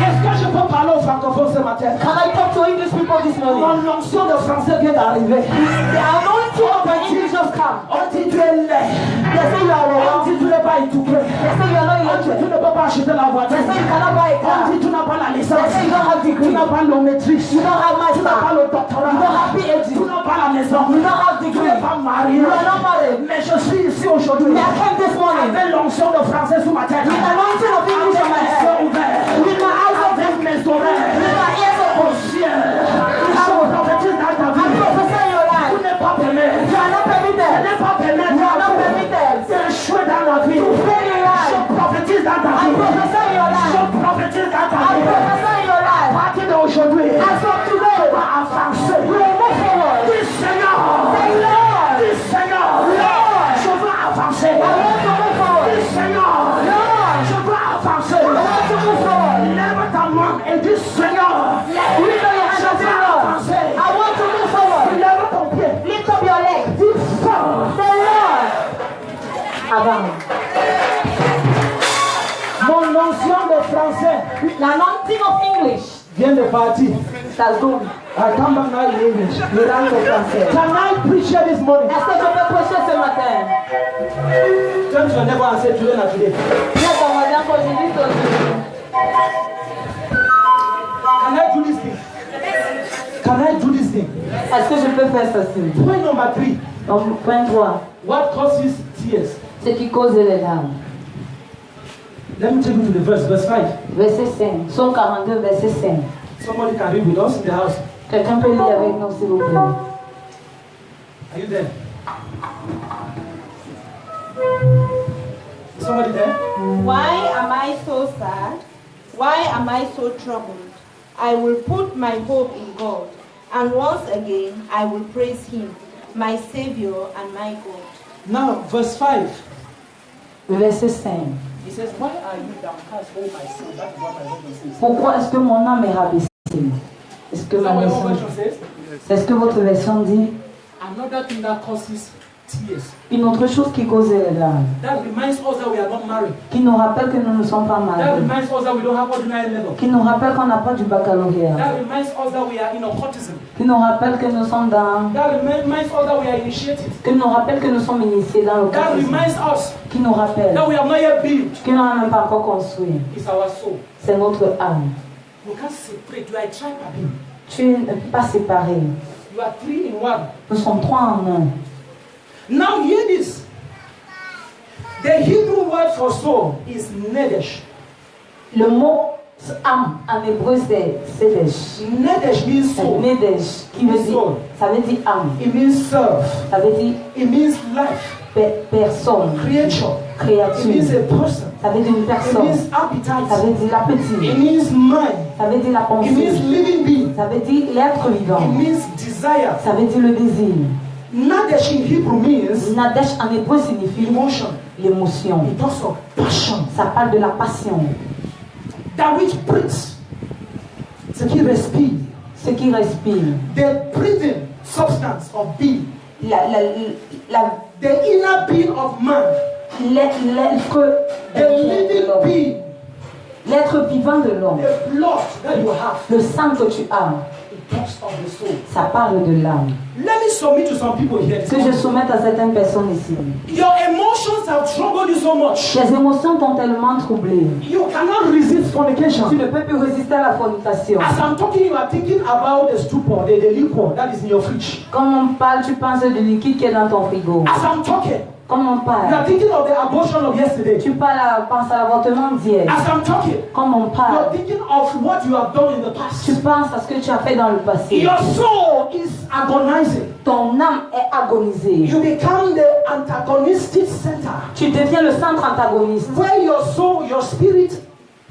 Est-ce que je peux parler aux francophones ce matin? Can I talk to English people this morning? Mon onction de français vient d'arriver. The anointing of an English just come. On dit tu es laid. They say you are On wrong. dit tu n'es pas étouffé. They say you are not On dit tu elected. ne peux pas acheter la voiture. They say you cannot buy a On car. dit tu n'as pas la They licence. say you don't have Tu degree. n'as pas le maîtrise. You don't have Tu n'as pas master. le doctorat. You don't have PhD. Tu n'as pas la maison. You don't have Tu degree. n'es pas marié. You are not married. Mais je suis ici aujourd'hui. I came this morning Avec l'onction de français sous ma tête. with the anointing of English on my Avec mes head. yeux ouverts. With my eyes open. Avec mes oreilles. With my ears Au open. ciel. Je prophétise dans ta I vie. prophesy in your Tu life. n'es pas permis. You are not Tu permitted. n'es pas permis. You are not permitted. D'échouer dans la vie. To fail in life. Je prophétise dans ta I vie. prophesy in your life. Je prophétise dans ta I vie. prophesy in your À life. partir d'aujourd'hui, As from today, tu vas avancer. you will move forward. Dis Seigneur. Say, Lord, Dis Seigneur. Lord, Je veux avancer. I want to move forward. Dis Seigneur. Lord, Je veux avancer. I want to move forward. Lève ta main et dis Seigneur. Lift up your hands and say, Lord, I want to move forward. Lève ton pied. Lift up your leg. Dis fort. Say, Lord. Avant. Mon onction de français L'anointing of English. vient de partir. That's good. I come back now in English. Le langue au français. Can I preach here this morning? Est-ce que je peux prêcher ce matin? Turn to your neighbor and say today not today. Viens à ton voisin pour je dis aujourd'hui. Can I do this thing? Can I do this thing? Est-ce que je peux faire ceci? Point number 3. Donc, point 3. What causes tears? Ce qui cause les larmes. Let me take you to the verse 5. Verset 5. Psaume 42, verset 5. Somebody can read with us in the house. Quelqu'un peut lire avec nous, s'il vous plaît. Are you there? Somebody there? Why am I so sad? Why am I so troubled? I will put my hope in God, and once again I will praise Him, my Savior and my God. Now, verse 5. Verset 5. He says, why are you downcast, oh my soul? That is what my version says. Pourquoi est-ce que mon âme est rabaissée? Est-ce que Is that ma what your version version says? C'est ce que votre version dit? Another thing that causes tears. Une autre chose qui cause les larmes, That reminds us that we are not married. qui nous rappelle que nous ne sommes pas That mariés, reminds us that we don't have ordinary level. qui nous rappelle qu'on n'a pas du baccalauréat, That reminds us that we are in occultism. qui nous rappelle que nous sommes dans, That reminds us that we are initiated. que nous rappelle que nous sommes initiés dans le That catéchisme, reminds us qui nous rappelle that we have not yet built. que nous n'avons même pas encore construit. It's our soul. C'est notre âme. You can't separate. You are a tribe. Tu ne peux pas séparer. You are 3 in 1. Nous sommes 3 en 1. Now hear this. The Hebrew word for soul is nedesh. Le mot âme en hébreu c'est sedesh. Nedesh means soul. Nedesh, qui veut dire, ça veut dire âme. It means self. Ça veut dire It means life. Personne, Creature. It créature. means a person. Ça veut dire une It personne. means Ça appetite. veut dire It l'appétit. means mind. Ça veut dire la It pensée. means living being. Ça veut dire l'être It vivant. means desire. Ça veut dire le désir. Nadesh in Hebrew means Nadesh en hébreu signifie emotion. l'émotion. It also passion. Ça parle de la passion. That which breathes. Ce qui respire. Ce qui respire. The breathing substance of being. The The inner being of man. The living being. L'être vivant de l'homme. The blood that you have. Le sang que tu as. It talks of the soul. Ça parle de l'âme. Let me submit to some people here. Que je soumette à certaines personnes ici. Your emotions have troubled you so much. Les émotions t'ont tellement troublé. You cannot resist fornication. Tu ne peux plus résister à la fornication. As I'm talking, you are thinking about the stupor, the liquor that is in your fridge. Comme on parle, tu penses du liquide qui est dans ton frigo. As I'm talking, Comme on you are parle, thinking of the abortion of yesterday. tu penses à l'avortement d'hier. As I'm talking, Comme on you parle, are thinking of what you have done in the past. tu penses à ce que tu as fait dans le passé. Your soul is agonizing. Ton âme est agonisée. You become the antagonistic center Tu deviens le centre antagoniste. where your soul, your spirit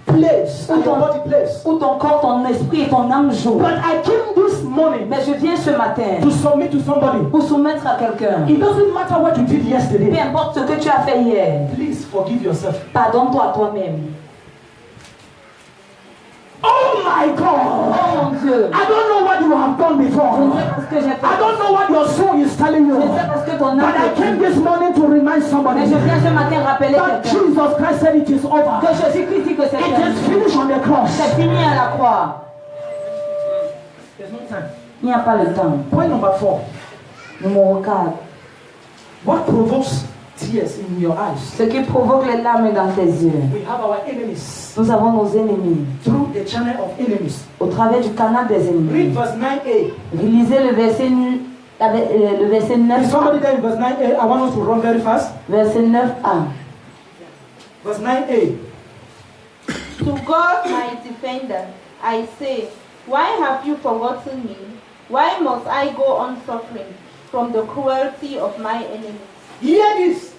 plays and your body plays. Où ton corps, ton esprit et ton âme jouent. But I came this morning Mais je viens ce matin to submit to somebody. pour soumettre à quelqu'un. It doesn't matter what you did Peu yesterday. importe ce que tu as fait hier, Please forgive yourself. pardonne-toi à toi-même. Oh my Oh God! mon Dieu, I don't know what you have done je before. ne sais pas ce que j'ai I fait. don't know what your soul is telling Je you. ne sais pas ce que ton âme But I te came dit. this morning to remind Mais somebody je viens ce matin rappeler that quelqu'un. Jesus Christ said it is over. Que Jésus-Christ dit que c'est It fini. is finished on the cross. C'est fini à la croix. There's no time. Il n'y a pas le temps. Point number 4. Numéro 4. What provokes tears in your eyes? Ce qui provoque les larmes dans tes yeux. We have our enemies Nous avons nos ennemis. through the channel of enemies. Au travers du canal des Read ennemis. verse 9a. Lisez le verset 9. Is somebody there in verse 9a? I want us to run very fast. Verset 9a. Verse 9a. To God, my defender, I say, why have you forgotten me? Why must I go on suffering from the cruelty of my enemies? Hear this.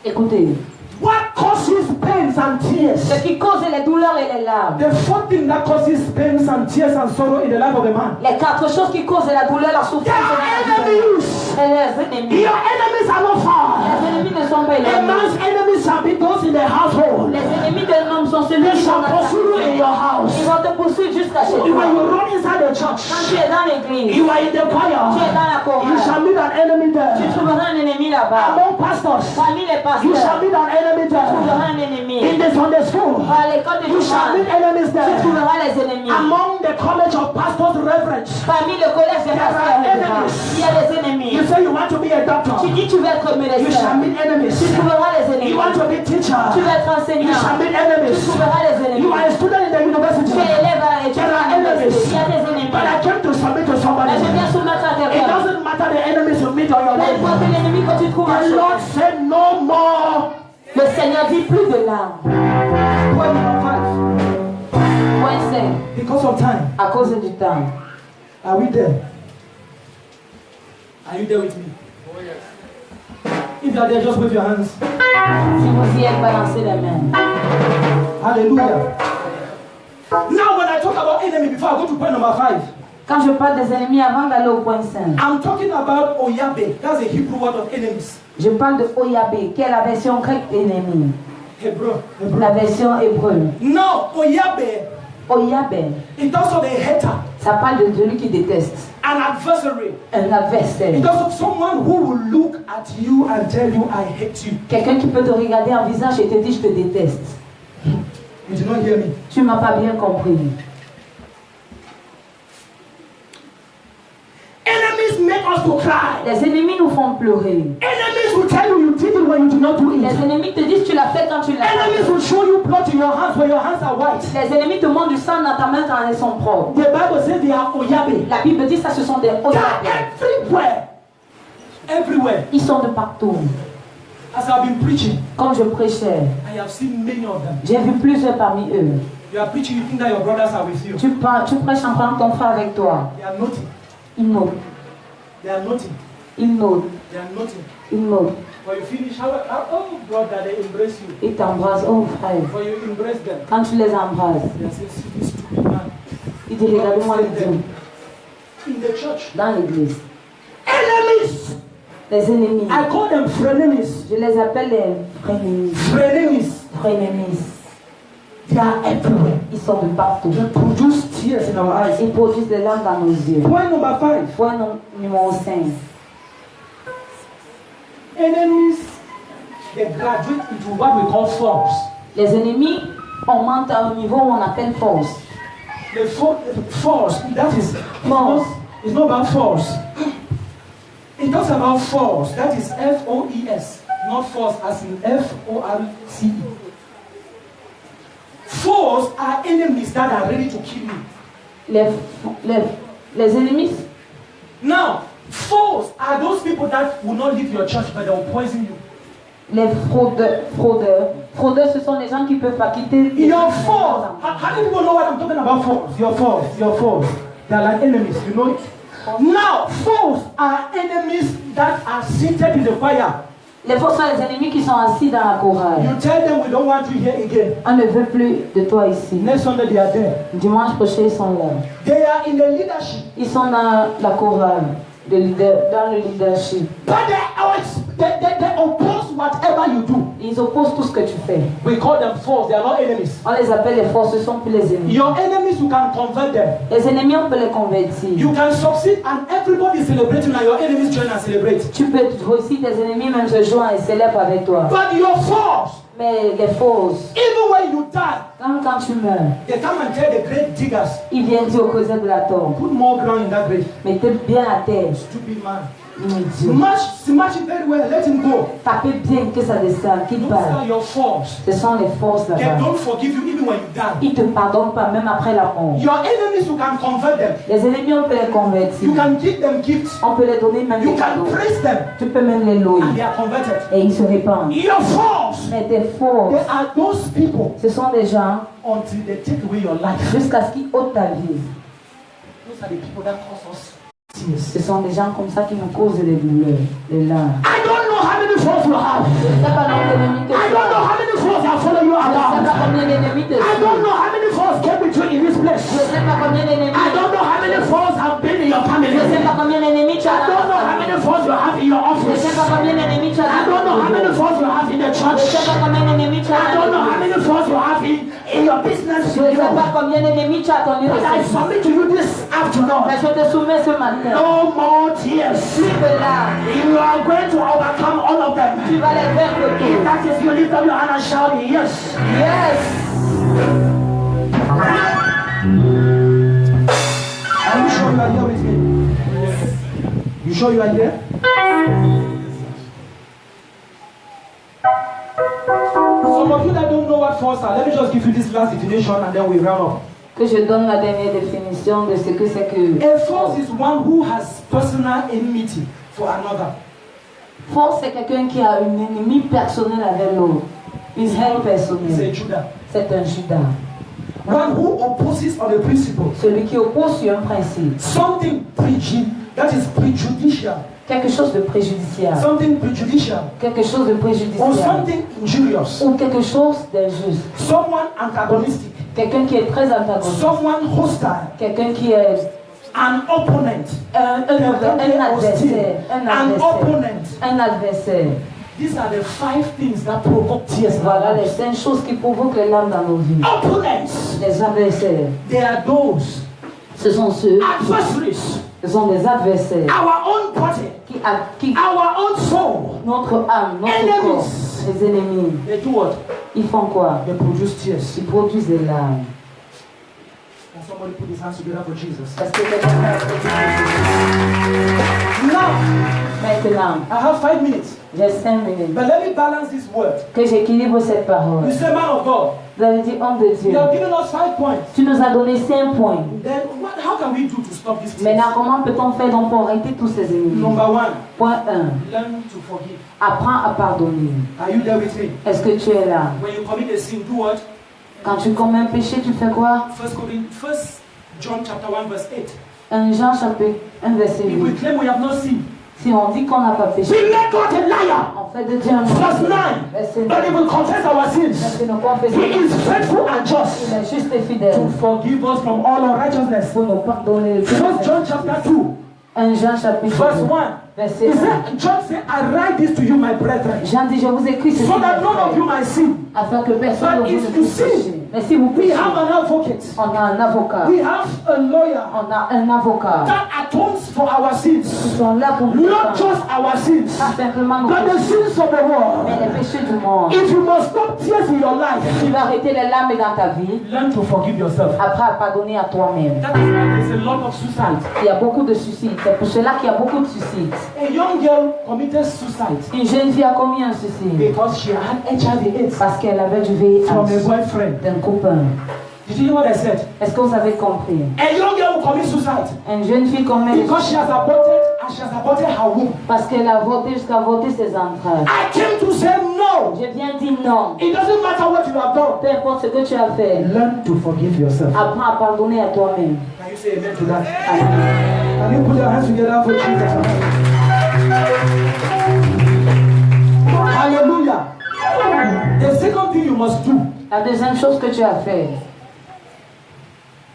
Écoutez. What causes pains and tears? Ce qui cause les douleurs et les larmes. The fourth thing that causes pains and tears and sorrow in the life of a man. Les 4 choses qui causent la douleur, la souffrance They are et la enemies. les ennemis. Your enemies are not far. Les ennemis ne sont pas A éloignés. man's enemies shall be those in the household. Les ennemis d'un homme sont ceux They qui sont shall dans ta pursue you in maison. your house. Ils vont te poursuivre jusqu'à chez When toi. you run inside the church, Quand tu es dans l'église, you are in the tu es choir. dans la You shall chorale, meet an enemy tu there. trouveras un ennemi là-bas. Among pastors, Parmi les you shall pasteurs, meet an enemy tu there. trouveras un ennemi. In the Sunday school, À l'école de you shall meet Dimanche, enemies tu there. trouveras les ennemis. Among the college of pastors' reverends, Parmi le collège des pasteurs, il y a des ennemis. you say you want to be a doctor. Tu dis tu veux être You shall médecin. meet enemies. Tu trouveras les ennemis. You want to be teacher. Tu veux être You enseignant. shall meet Tu enemies. trouveras les You ennemis. are a student in the university. Tu es élève et tu There es are à l'université. enemies. Il y a des ennemis. But I came to submit to somebody. Mais je viens soumettre à It quelqu'un. doesn't matter the enemies you meet on your Peu way. importe l'ennemi que tu trouves à The Lord chemin. said no more. Le Seigneur dit plus de larmes. Point number 5. Point 5. Because of time. À cause du temps. Are we there? Are you there with me? If you are there, just wave your hands. Si vous y êtes, balancez les mains. Hallelujah. Now, when I talk about enemy, before I go to point number 5, Quand je parle des ennemis, avant d'aller au point 5, I'm talking about Oyabe. That's a Hebrew word of enemies. je parle de Oyabe, qui est la version grecque ennemi. Hebrew. La version hébreu. Now, Oyabe, Oyabe, it also the hater. ça parle de celui qui déteste. An adversary. Un adversaire. Because someone who will look at you and tell you, I hate you. Quelqu'un qui peut te regarder en visage et te dire, je te déteste. You did not hear me. Tu ne m'as pas bien compris. Enemies make us to cry. Les ennemis nous font pleurer. Enemies will tell you you did it when you did not do Les it. ennemis te disent, tu l'as fait quand tu l'as Enemies fait. will show you blood in your hands when your hands are white. Les ennemis te montrent du sang dans ta main quand elles sont propres. The Bible says they are oyabe. La Bible dit ça, ce sont des They are oyabés. everywhere. Everywhere. Ils sont de partout. As I've been preaching, Quand je prêchais, I have seen many of them. j'ai vu plusieurs parmi eux. You are preaching, you think that your brothers are with you. Tu prêches en prenant ton frère avec toi. They are nothing. Ils notent, They are nothing. ils notent, They are nothing. ils notent. When you finish, oh brother, they embrace you. Ils t'embrassent, oh frère. When you embrace them, Quand tu les embrasses, they say, see this stupid man. ils disent, regarde-moi le Dieu. In the church. Dans l'église. Enemies. Les ennemis. I call them frenemies. Je les appelle les frénémies. Frenemies. Frénémies. They are everywhere. Ils sont de partout. They produce tears in our eyes. Ils produisent des larmes dans nos yeux. Point number 5. Point numéro 5. Enemies, they graduate into what we call force. Les ennemis augmentent à un niveau où on appelle force. The force, that is Force. It's not about force. It talks about force. That is F-O-E-S, not force as in F-O-R-C-E. Force are enemies that are ready to kill you. Les ennemis, Now, foes are those people that will not leave your church, but they will poison you. les fraudeurs, ce sont les gens qui peuvent pas quitter. Your foes. How many people know what I'm talking about? Foes. Your foes. They are like enemies. You know it. Now, foes are enemies that are seated in the fire. Les faux sont les ennemis qui sont assis dans la chorale. You tell them we don't want you here again. On ne veut plus de toi ici. Next Sunday they are there. Dimanche prochain, ils sont là. They are in the leadership. Ils sont dans la chorale, dans le leadership. But they oppose whatever you do. Ils opposent tout ce que tu fais. We call them foes. They are not enemies. On les appelle les forces, ce sont plus les ennemis. Your enemies, you can convert them. Les ennemis, on peut les convertir. You can succeed and everybody is celebrating and your enemies join and celebrate. Tu peux aussi, tes ennemis même se joindre et célèbrent avec toi. But your foes, Mais les fausses, even when you die, quand tu meurs, they come and tell the great diggers, ils viennent dire au causeur de la tombe, put more ground in that grave. mettez bien à terre, Stupid man. idiot. Smash it very well, let him go. Tapez bien que ça descende, qu'il Those parle. are your foes. Ce sont les forces They là-bas. don't forgive you even when you die. Ils ne te pardonnent pas même après la mort. Your enemies, you can convert them. Les ennemis, on peut les convertir. You can give them gifts. On peut les donner même You des can cadeaux. praise them Tu peux même les louer. and they are converted. Et ils se répandent. Your foes, Mais tes they forces, are those people ce sont des gens until they take away your life. jusqu'à ce qu'ils ôtent ta vie. Those are the people that cause us tears. Ce sont des gens comme ça qui nous causent des douleurs, des larmes. I don't know how many foes you have. Je ne sais pas combien d'ennemis que I tu don't know as. how many foes are following you Je ne sais around. pas combien d'ennemis te I don't suivent. know how many foes came with you in this place. Je ne sais pas combien d'ennemis. I don't know how many foes have been in your family. Je ne sais pas combien d'ennemis tu I as dans don't ta know how many famille. foes you have in your Je ne office. sais pas combien d'ennemis tu as I dans don't know ton how many bureau. foes you have in the Je ne sais church. pas combien d'ennemis tu as I dans don't know how l'église. many foes you have in your business. Je ne sais pas combien d'ennemis tu as à ton lieu de But I service. submit to you this afternoon. Mais je te soumets ce matin. No more tears. Plus de larmes. You are going to overcome all of them. Tu vas les vaincre If tous. that is you, lift up your hand and shout yes. Yes. Are you sure you are here with me? You sure you are here? Some of you that don't know what force are, let me just give you this last definition and then we round up. Que je donne la dernière définition de ce que c'est que A force is one who has personal enmity for another. force, c'est quelqu'un qui a une ennemie personnelle avec l'autre. Une haine It's a personnelle. Judah. C'est un Judas. One who opposes on the principle. Celui qui oppose sur un principe. Something that is prejudicial. Quelque chose de préjudiciable. Something prejudicial. Quelque chose de Or préjudiciable. something injurious. Ou quelque chose d'injuste. Someone antagonistic. Quelqu'un qui est très antagoniste. Someone hostile. Quelqu'un qui est An opponent. un adversaire. Un adversaire. These are the 5 things that provoke tears. Voilà les 5 choses qui provoquent les larmes dans nos vies. Opponents. Les adversaires. They are those Ce sont ceux, adversaries Ce sont des adversaires our own body, qui our own soul. notre âme, notre Enemies. corps, les ennemis. They do what? Ils font quoi? They produce tears. Ils produisent des larmes. Can somebody put his hands together for Jesus? Parce que quelqu'un Now, maintenant, I have 5 minutes. j'ai 5 minutes. But let me balance this word. Que j'équilibre cette parole. You say, man of God, Vous avez dit homme de you Dieu. have given us 5 points. Tu nous as donné 5 points. Then how can we do to stop this tears? Maintenant, comment peut-on faire donc pour arrêter tous ces ennemis? Number 1, Point 1. learn to forgive. Apprends à pardonner. Are you there with me? Est-ce que tu es là? When you commit a sin, do what? Quand tu commets un péché, tu fais quoi? 1 John chapter 1 verse 8. 1 Jean chapitre 1 verset If we 8. claim we have not sinned, Si on dit qu'on n'a pas péché, we make God a liar. on fait de Dieu un Verse mensonge. 9. Verset But if 9. we confess our sins, Parce que nous confessons, He is faithful and il just est juste et fidèle to forgive us from all unrighteousness. pour nous pardonner. 1 John chapter 2 1 Jean chapitre verse 2, 1. verset He 1. said, John said, I write this to you, my brethren, Jean dit, je vous écris ceci, so that none of you frères, might sin. afin que personne But ne if vous you ne sin, péché. Mais si vous We péchez, have an advocate. on a un avocat. We have a lawyer On a un avocat. that atones for our Ils sins. sont là pour nous Not défendre. just our sins, Pas simplement nos but the péchés, sins of the mais world. les péchés du monde. If you must stop tears in your life, Tu vas arrêter les larmes dans ta vie, learn to forgive yourself. après à pardonner à toi-même. That is why there's a lot of suicide. Il y a beaucoup de suicides. C'est pour cela qu'il y a beaucoup de suicides. A young girl committed suicide Une jeune fille a commis un suicide because she had HIV/AIDS parce qu'elle avait du from a VIH boyfriend. d'un copain. Did you hear what I said? Est-ce que vous avez compris? A young girl will commit suicide Une jeune fille commet because she has aborted her womb. parce qu'elle a voté jusqu'à voter ses entrailles. I came to say no. Je viens dire non. It doesn't matter what you have done. Peu importe ce que tu as fait, Learn to forgive yourself. apprends à pardonner à toi-même. Can you say amen to that? Amen. Can you put your hands together for Jesus? Hallelujah. The second thing you must do La deuxième chose que tu as fait,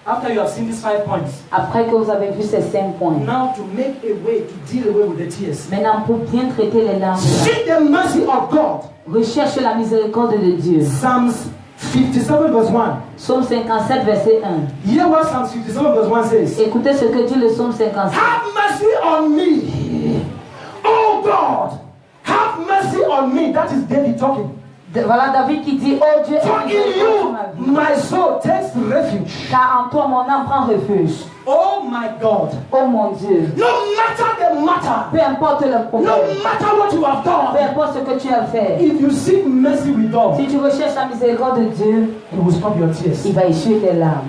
after you have seen these 5 points, après que vous avez vu ces 5 points, now to make a way to deal away with the tears. maintenant pour bien traiter les larmes, Seek the mercy of God. recherche la miséricorde de Dieu. Psalms 57 verse 1. Psaume 57, verset 1. Hear what Psalms 57 verse 1 says. Écoutez ce que dit le psaume 57. Have mercy on me. Oh God. Have mercy on me. That is David talking. Voilà David qui dit, oh Dieu, For in you my soul takes refuge. car en toi mon âme prend refuge. Oh my God. Oh mon Dieu, No matter the matter. peu importe le problème, No matter what you have peu done. importe ce que tu as fait, If you seek mercy with God, si tu recherches la miséricorde de Dieu, He will stop your tears. il va essuyer tes larmes.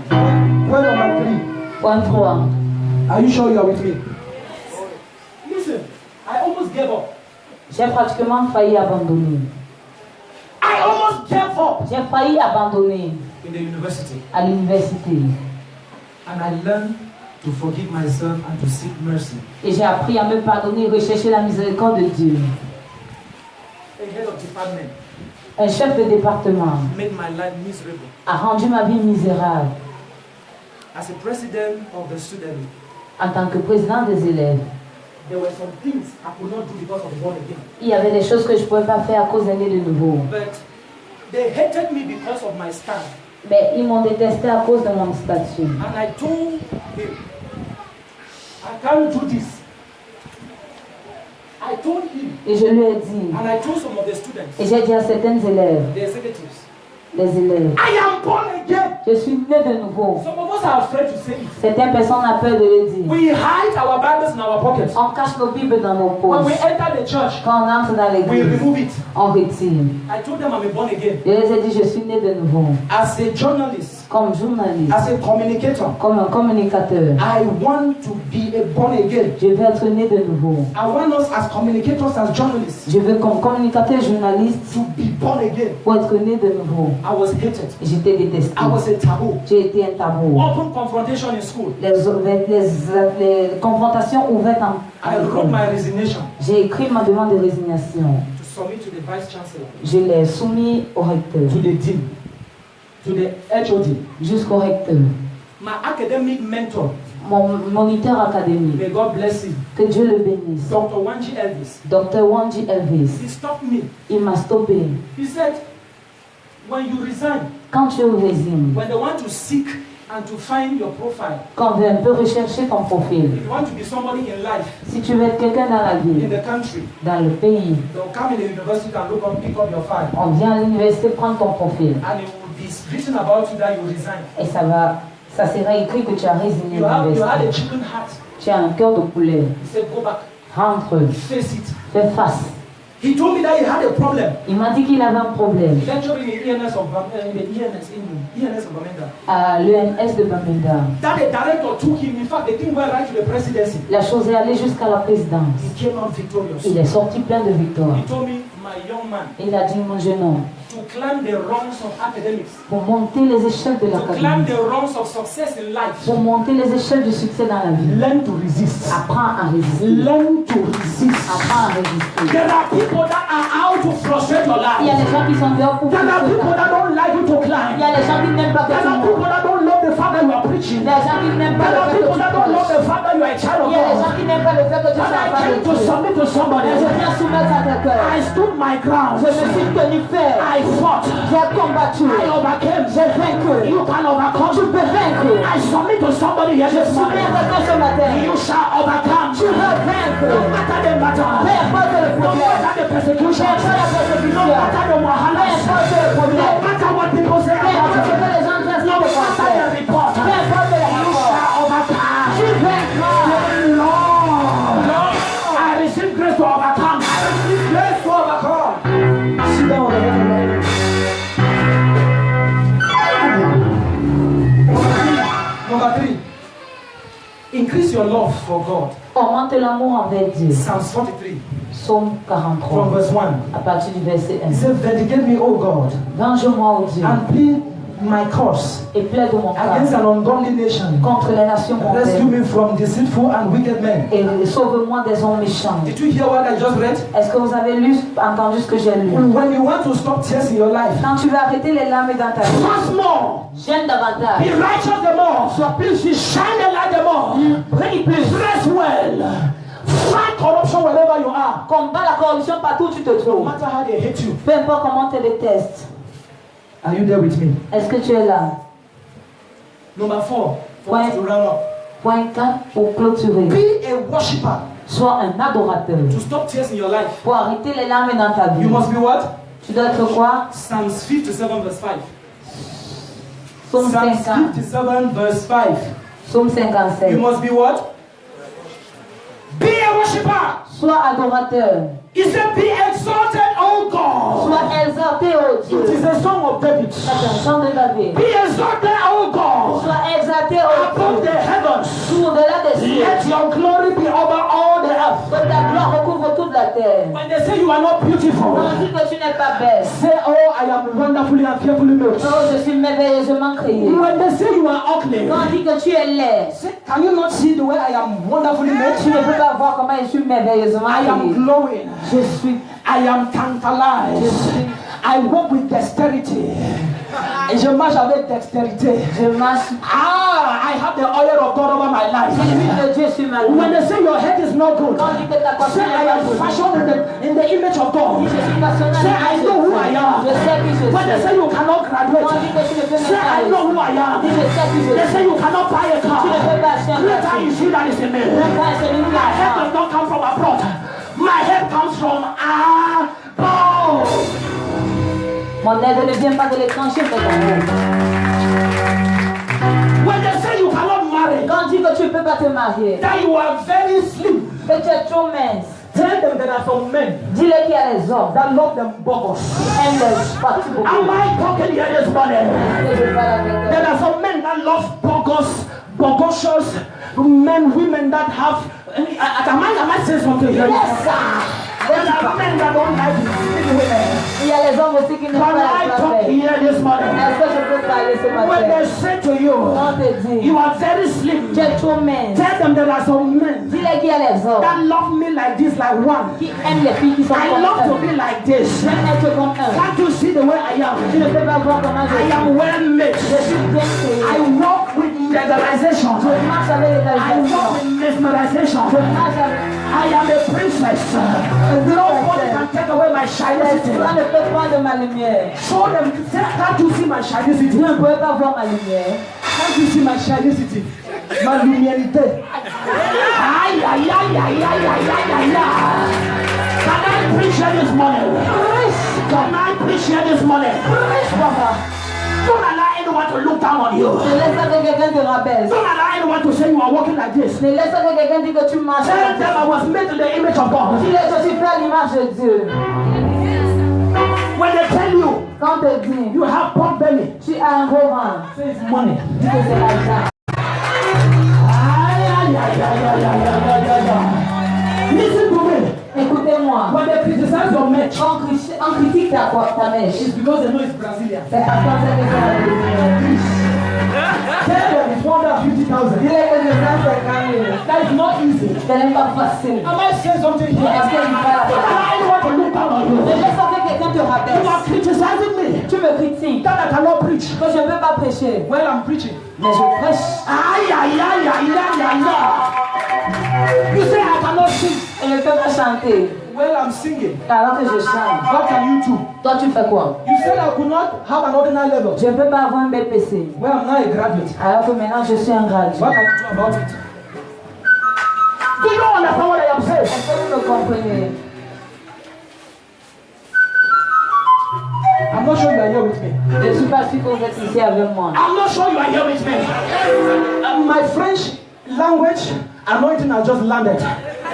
Point number 3. Point 3. Are you sure you are with me? Listen, I almost gave up. J'ai pratiquement failli abandonner. I almost gave up J'ai failli abandonner in the university. à l'université. And I learned to forgive myself and to seek mercy. Et j'ai appris à me pardonner et rechercher la miséricorde de Dieu. A head of department Un chef de département made my life miserable. a rendu ma vie misérable. As a president of the student, En tant que président des élèves, there were some things I could not do because of born again. il y avait des choses que je ne pouvais pas faire à cause d'un né de nouveau. But they hated me because of my stand. Mais ils m'ont détesté à cause de mon statut. And I told him, I can't do this. I told him, Et je lui ai dit, and I told some of the students, et j'ai dit à certains élèves, the executives, les élèves, I am born again. je suis né de nouveau. Some of us are afraid to say it. Certaines personnes ont peur de le dire. We hide our Bibles in our pockets. On cache nos Bibles dans nos When we poches. enter the church, Quand on entre dans we l'église, remove it. on retire. I told them I'm a born again. Je les ai dit, je suis né de nouveau. As a journalist, Comme journaliste, as a communicator, comme un communicateur, I want to be a born again. je veux être né de nouveau. I want us as communicators, as journalists, Je veux comme communicateur journaliste to be born again. pour être né de nouveau. I was hated. J'étais détesté. I was a taboo. J'ai été un tabou. Open confrontation in school. Les confrontations ouvertes en I wrote my resignation J'ai écrit ma demande de résignation. to submit to the vice chancellor, Je l'ai soumis au recteur, to the dean, to the HOD. jusqu'au recteur. My academic mentor, Mon moniteur académique, may God bless him, que Dieu le bénisse, Dr. Wanji Elvis, Dr. Wanji Elvis, he stopped me. il m'a stoppé. He said, when you resign, Quand tu résignes, when they want to seek and to find your profile. Quand on peut rechercher ton profil. If you want to be somebody in life, Si tu veux être quelqu'un dans la in vie, the country, dans le pays, they'll come in the university and look and pick up your file. on vient à l'université prendre ton profil. And it will be written about you that you resign. Et ça sera écrit que tu as résigné You had a l'université. chicken heart. Tu as un cœur de poulet. He said, go back, Rentre, face it. fais face. He told me that he had a problem. Il m'a dit qu'il avait un problème Lecturing in ENS of Bamenda. à l'ENS de Bamenda. That the director took him. In fact, the thing went right to the presidency. La chose est allée jusqu'à la présidence. He came out victorious. Il est sorti plein de victoires. He told me, my young man, Il a dit, mon jeune homme, to climb the rungs of academics, pour monter les échelles de to climb l'académie, the rungs of success in life, pour monter les échelles du succès dans la vie, learn to resist. apprends à résister. Learn to resist. Apprends à résister. There are people that are out to frustrate your Il y a life. des gens qui sont dehors pour There are people frustrer. that don't like you to Il climb. y a des gens qui n'aiment pas que There tu are people montes. that don't love the fact that you are preaching. Il y a des gens qui n'aiment pas There le are fait que people tu that don't love prêches. the fact that you are a child of Il y a des gens God. qui n'aiment pas le fait que tu And sois I un came to Dieu. submit to somebody. Et je viens soumettre à quelqu'un. I stood my ground. Je me suis tenu ferme. I fought. J'ai combattu. I overcame. J'ai vaincu. You can overcome. Tu peux vaincre. I submit to somebody here this Soumets morning. à quelqu'un ce matin. You shall overcome. Tu vas vaincre. No matter the matter. Peu importe le No problème. matter the persecution. Peu importe la No persécution. matter the Peu wahala. importe le No problème. matter what people say Peu importe ce about que you. les gens disent No sur le matter français. the report. Peu importe le You rapport. shall overcome. Tu vaincras. Lord, I receive grace to overcome. I receive grace to overcome. Sit down on the head. Number 3. Increase your love for God. Augmente l'amour envers Dieu. Psalms 43, Psaume from 43, verse 1. à partir du verset 1. He said, vindicate me, O God, Venge-moi, ô Dieu, and plead my cause et plaide mon against cas an ungodly nation. contre les nations Rescue mondaines me from deceitful and wicked men. et sauve-moi des hommes méchants. Did you hear what I just read? Est-ce que vous avez entendu ce que j'ai lu? When you want to stop tears in your life, Quand tu veux arrêter les larmes dans ta vie, Once more. gêne davantage, Be righteous the more. sois plus juste, Shine the light the more. prie plus, Dress well. Fight corruption wherever you are. combat la corruption partout où tu te no trouves. matter how they hate you. Peu importe comment on te déteste. Are you there with me? Est-ce que tu es là? Number 4, for us to round up. Point 4 pour clôturer. Be a worshiper. Sois un adorateur. To stop tears in your life, Pour arrêter les larmes dans ta vie, you must be what? tu dois être quoi? Psalms 57 verse 5. Psaume Psalms 50. 57 verse 5. Psaume 57. You must be what? Be a worshiper. Sois adorateur. He said, be exalted, O God. Sois exalté, ô It Dieu. is a song of David. C'est un chant de David. Be exalted, O God. Sois exalté, ô Above Dieu. the heavens. Au-delà des cieux. Let your glory be over all the earth. Que ta gloire recouvre toute la terre. When they say you are not beautiful, On dit que tu n'es pas belle. say, oh, I am wonderfully and fearfully made. Oh, je suis merveilleusement créée. When they say you are ugly, Quand on dit que tu es laid, say, can you not see the way I am wonderfully made? tu ne peux pas voir comment je suis merveilleusement I am créée. glowing. Je suis, I am je tantalized. suis, I walk with dexterity. Et je marche avec dextérité. je marche. I have the oil of God over my life. J'ai l'huile de Dieu sur ma When vie. they say your head is not good, Quand on dit que ta say coiffure I n'est pas am bonne. fashioned in the image of God. Je suis passionnée. Say I know who I am. Je sais qui je When they suis. say you cannot Quand on dit graduate, que tu ne peux say même pas I know who I am. Dis, je sais qui je They suis. say you cannot buy a car. Tu ne peux pas acheter un Greater voiture. is he that is in me. Quand c'est lui qui My head a does not come from abroad. My head comes from above. Mon aide ne vient pas de l'étranger, mais d'en haut. When they say you cannot marry, Quand on dit que tu ne peux pas te marier, that you are very slim, que tu es trop mince, tell them there are some men dis-le qu'il y a les hommes that love them bogus. aiment les parties beaucoup. Am I talking here this morning? Est-ce que je parle avec There toi? are some men that love bogocious men, women that have. Am I saying something here? Yes, sir. There are men that don't like slim women. Il y a les hommes aussi qui n'aiment Can pas I la talk femme. here this morning? Est-ce que je peux parler ce When matin? they say to you, Quand on te dit, you are very slim, tu es trop mince, tell them there are some men dis-le qu'il y a les hommes that love me like this, like one. qui aiment les filles qui sont I comme love to eux. be like this. J'aime être comme eux. Can't you see the way I Tu am? ne peux pas voir comment je I suis. am well made. Je suis bien créée. I walk with legalization. Je marche avec les I walk réalisations. with mesmerization. Je marche avec... I am a princess. Nobody can take away my shyness. Toi ne peux prendre ma lumière. Show them, can't you see my shyness? Tu ne peux pas voir ma lumière. Can't Can't you see my shinicity? Ma luminosité. Aïe, aïe, aïe, aïe, aïe, aïe, aïe, aïe, aïe. Can I preach here this morning? Can I preach here this morning? Don't allow anyone to look down on you. Ne laisse pas que quelqu'un te rabaisse. Don't allow anyone to say you are walking like this. Ne laisse pas que quelqu'un dise que tu marches. Tell them I was made in the image of God. Dis-le que tu fais à l'image de Dieu. When they tell you Quand on te dit, you have pork belly, tu as un gros ventre, say it's money. dis que c'est l'argent. Aïe, aïe, aïe, aïe, aïe, aïe, aïe, aïe, aïe. Listen to me. Écoutez-moi. When they criticize your match, On critique ta mèche. It's because they know it's Brazilian. C'est parce qu'on sait que c'est la Brésil. Tell them it's 150,000. Dis-le que je sens 50 000. That is not easy. Ce n'est pas facile. Am I saying something Mais here? est-ce que tu parles? I want to look down on you. Ne laisse pas que quelqu'un te You rabaisse. are criticizing me. Tu me critiques. That I cannot preach. Que je ne peux pas prêcher. Well, I'm preaching. Mais je prêche. Aïe, aïe, aïe, aïe, aïe, aïe, aïe. You say I cannot sing. Et je ne peux pas chanter. Well, I'm singing. Alors que je chante. What can you do? Toi, tu fais quoi? You said I could not have an ordinary level. Je ne peux pas avoir un BPC. Well, I'm not a graduate. Alors que maintenant, je suis un gradué. What can you do about it? Do you understand what I am saying? Est-ce que vous me comprenez? I'm not sure you are here with me. Je ne suis pas sûr que vous êtes ici avec moi. I'm not sure you are here with me. My French language anointing has just landed.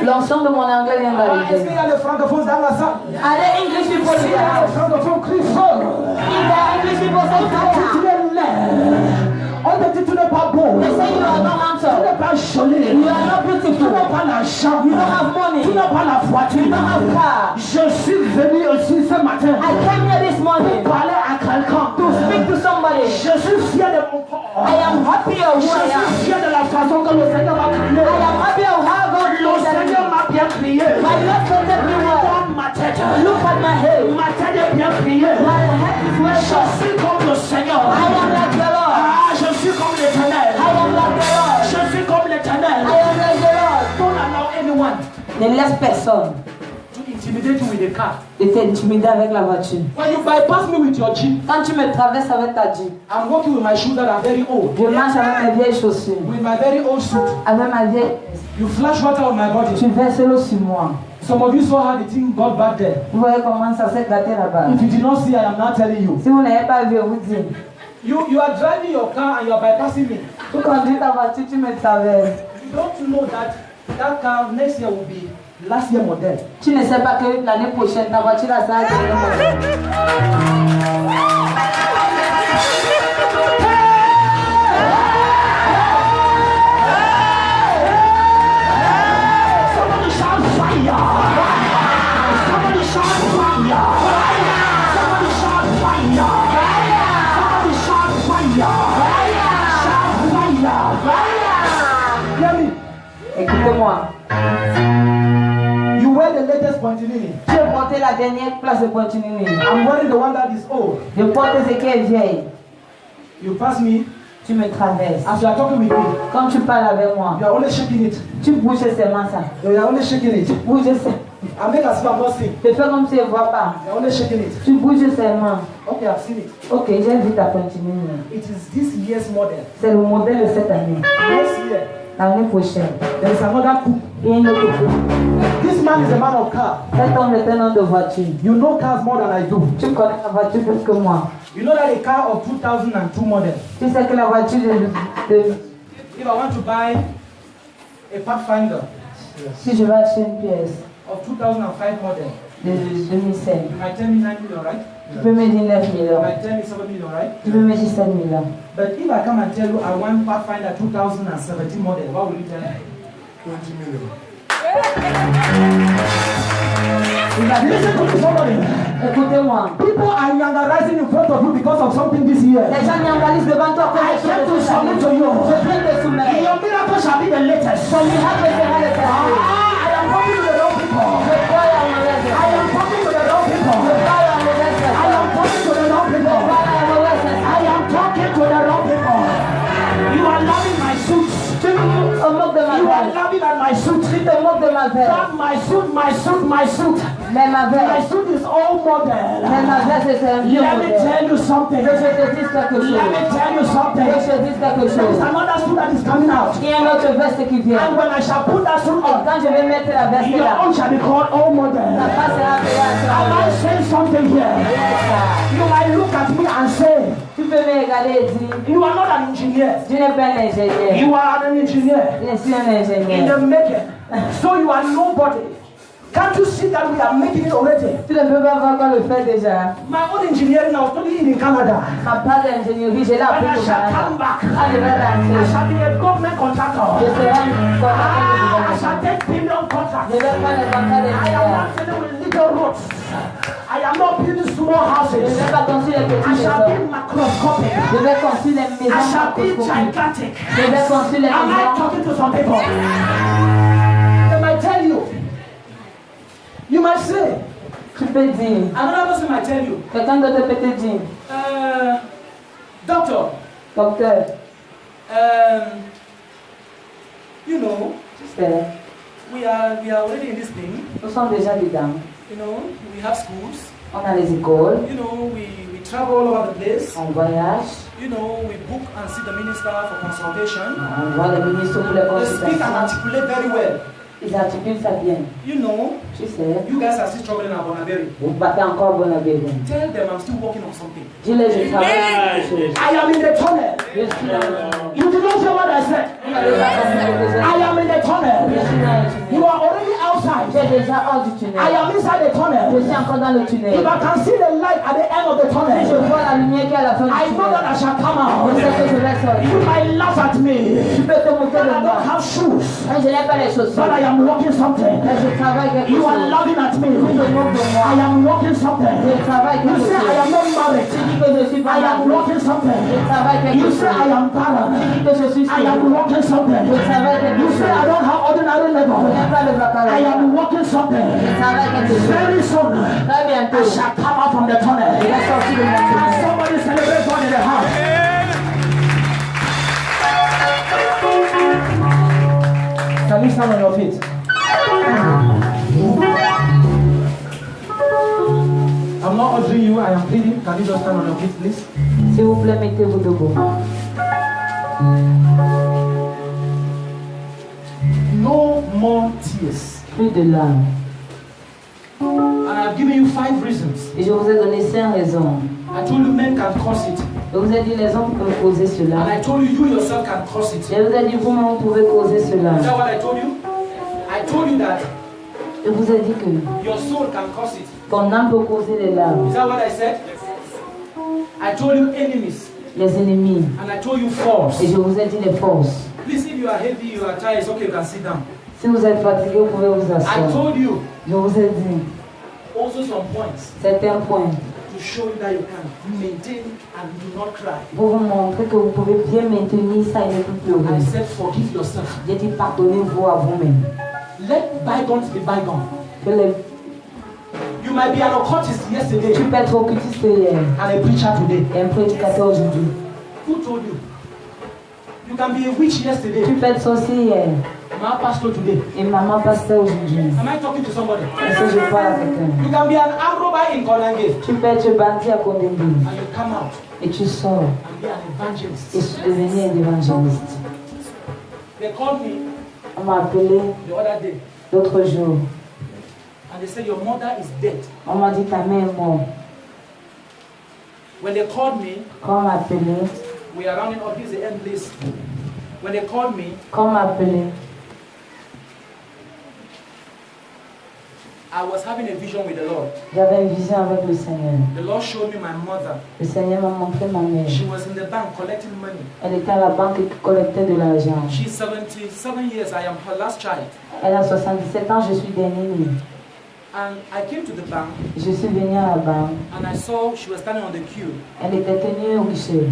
L'ensemble de mon anglais vient Est-ce qu'il d'arriver. y a des francophones dans la salle? Are there English people Est-ce qu'il y a here? des francophones Christophe? If there are English people here, Tu n'es laid. On te dit tu n'es pas beau. they say you are not Tu handsome. n'es pas joli. You are not Tu beautiful. n'as pas l'argent. You don't have money. Tu n'as pas la voiture. You don't have car. Je suis venu aussi ce matin I came here this morning pour parler à quelqu'un. to speak to somebody. Je suis fier de mon corps. I am happy of Je who I am. suis fier de la façon que le Seigneur m'a créé. I am happy of how God Le created me. Seigneur m'a bien créé. My Lord created me well. Regarde ma tête. Look at my head. Ma tête est bien créée. My head is well Je shot. suis comme le Seigneur. I am like the Lord. Ah, je suis comme l'Éternel. I am like the Lord. Je suis comme l'Éternel. I am like the Lord. Don't allow anyone Ne laisse personne To intimidate you with a car. de t'intimider avec la voiture. When you bypass me with your Jeep, Quand tu me traverses avec ta Jeep, I'm walking with my shoes that are very old. je marche avec mes vieilles chaussures, With my very old suit. avec ma vieille. You flash water on my body. Tu verses l'eau sur moi. Some of you saw how the thing got back there. Vous voyez comment ça s'est gâté là-bas. If you did not see, I am not telling you. Si vous n'avez pas vu, vous dites. You are driving your car and you are bypassing me. Tu conduis ta voiture, tu me traverses. You don't know that that car next year will be last year model. Tu ne sais pas que l'année prochaine, ta voiture là, ça va devenir. Somebody shout fire! Somebody shout fire! Somebody shout fire! Somebody shout fire! Shout fire! Hear me. Écoutez-moi. You wear the latest Pontinini. Tu as porté la dernière place de Pontinini. I'm wearing the one that is old. Je porte ce qui est vieille. You pass me Tu me traverses. as you are talking with me. Quand tu parles avec moi, You are only shaking it. tu bouges seulement ça. You are only shaking it. Bouge seulement. I make as if I'm not seeing. Tu fais comme si tu ne vois pas. You are only shaking it. Tu bouges seulement. Okay, I've seen it. Ok, j'ai vu ta Pontinini. It is this year's model. C'est le modèle de cette année. Next year, L'année prochaine. there is another coupe. Et une autre coupe. This man is a man of car. Cet homme est un homme de voiture. You know cars more than I do. Tu connais la voiture plus que moi. You know that a car of 2002 model. Tu sais que la voiture If I want to buy a Pathfinder si je vais acheter une pièce of 2005 model, de 2005, you might tell me 9 million, right? tu peux me dire 9 You 000 might tell me 7 million, right? Tu peux me dire 7 000 But if I come and tell you I want Pathfinder 2017 model, what will you tell me? 20 million. Listen to me, somebody. Écoutez-moi. People are rising in front of you because of something this year. Les gens m'engalisent devant toi I came to submit to you. Je viens de soumettre. Your miracle shall be the latest. Ton miracle sera le dernier. I am talking to the wrong people. Je crois en mauvaise. I am talking to the wrong people. Je parle en mauvaise. I am talking to the wrong Je people. parle en mauvaise. I am talking to the wrong people. You are loving my suits. Tu me moques de ma You are voix. loving looking at my suit. Tu te moques de ma veste. That my suit. Mais ma My veste. suit is old model. Mais ma veste, c'est un vieux Let me modèle. tell you something. Que je te dise quelque chose. Let me tell you something. Que je te dise quelque There is chose. another suit that is coming out. Il y a une autre veste qui vient. And when I shall put that suit Et on, quand je vais mettre la veste your là, own shall be called old model. la face sera appelée à Am I saying something here? You might look at me and say, Tu peux me regarder et dire, you are not an engineer. je n'ai pas un ingénieur. You are an engineer Je suis un in ingénieur. the making. So you are nobody. Can't you see that we are making it already? Tu ne peux pas voir qu'on le fait déjà. My own engineering, I was studying in Canada. Ma part d'ingénierie, je l'ai When appris I au shall Canada. come back, Quand je vais I rentrer, shall be a government contractor. je serai un I contracteur shall de take billion Je contracts. vais prendre les contrats I am d'ingénieur. not dealing with little roads. I am not building small Je ne houses. vais pas construire les I petites shall maisons. build macroscopic. Je vais construire les I maisons shall be macroscopiques. gigantic. Je vais construire les Am I maisons. talking to some people? They might tell you. You might say. Tu peux dire. Another person might tell you. Quelqu'un d'autre peut te dire. Doctor. Docteur, You know, tu sais, we are already in this thing. nous sommes déjà dedans. You know, we have schools. On a les écoles, You know, we travel all over the place. on voyage, You know, we book and see the minister for consultation. on voit les ministres pour les They speak and consultations. articulate very well. Ils articulent ça bien. You know, Tu sais, you guys are still struggling at Bonaberi. vous battez encore bon à bien. Tell them I'm still working on something. Dis-le, je travaille sur quelque chose. I am in the tunnel. Je suis dans le You did not hear what I said. I am in the tunnel. You are already Tu outside. es déjà hors du I tunnel. am inside the Je tunnel. suis encore dans le If tunnel. I can see the light at the end of the Je tunnel, vois la lumière qui est à la fin du I know that I tunnel. shall come Je out. sais que je vais You sortir. might laugh at me, Tu peux te moquer but de I moi. don't have shoes. Mais je n'ai pas les chaussures. But I am working something. Mais je travaille quelque You are chose. laughing at me. Tu te moques de moi. I am working Je something. travaille You quelque say I am chose. not married. Tu dis que je suis pas I am marié. working something. Je travaille quelque You chose. say I am barren. Tu dis que je suis I am sûr. working something. Je travaille quelque You chose. say I don't have ordinary Je level. n'ai pas le I baccalauréat. am working something. Je travaille quelque chose. Very soon, Très bientôt, I shall come out from the je tunnel. vais sortir de mon And tunnel. somebody celebrate God in the house. Can you stand on your feet? I'm not ordering you, I am pleading. Can you just stand on your feet, please? S'il vous plaît, mettez-vous debout. No more tears. Plus de larmes. And I've given you 5 reasons. Et je vous ai donné 5 raisons. I told you men can cause it. Je vous ai dit les hommes peuvent causer And cela. I told you you yourself can cause it. Je vous ai dit vous-même vous pouvez causer Is cela. that what I told you? I told you that Je vous ai dit que your soul can cause it. ton âme peut causer les larmes. Is that what I said? I told you enemies. Les ennemis. And I told you force. Et je vous ai dit les forces. Please, if you are heavy, you are tired, it's okay, you can sit down. Si vous êtes fatigué, vous pouvez vous I asseoir. told you Je vous ai dit also some points certains points to show you that you can maintain and do not cry. pour vous montrer que vous pouvez bien maintenir ça et ne plus pleurer. I said forgive yourself. J'ai dit pardonnez-vous à vous-même. Let bygones be bygones. Que les- You might be an occultist yesterday Tu peux être occultiste hier and a preacher today. et un prédicateur aujourd'hui. Who told you? You can be a witch yesterday, Tu peux être sorcier hier my pastor today. et maman pasteur aujourd'hui. Am I talking to somebody? Est-ce que je parle à quelqu'un? You can be an arm in Konange Tu peux être bandit à Kondembi and you come out et tu sors and be an evangelist. et devenir un évangéliste. They called me On m'a appelé the other day l'autre jour. and they said your mother is dead. On m'a dit ta mère est morte. When they called me, Quand on m'a appelé, we are rounding up. This is the end place. When they called me, quand on m'a appelé, I was having a vision with the Lord. j'avais une vision avec le Seigneur. The Lord showed me my mother. Le Seigneur m'a montré ma mère. She was in the bank collecting money. Elle était à la banque et collectait de l'argent. She's 77 years. I am her last child. Elle a 77 ans, je suis dernier. And I came to the bank Je suis venue à la banque. and I saw she was standing on the queue. Elle était tenue au guichet.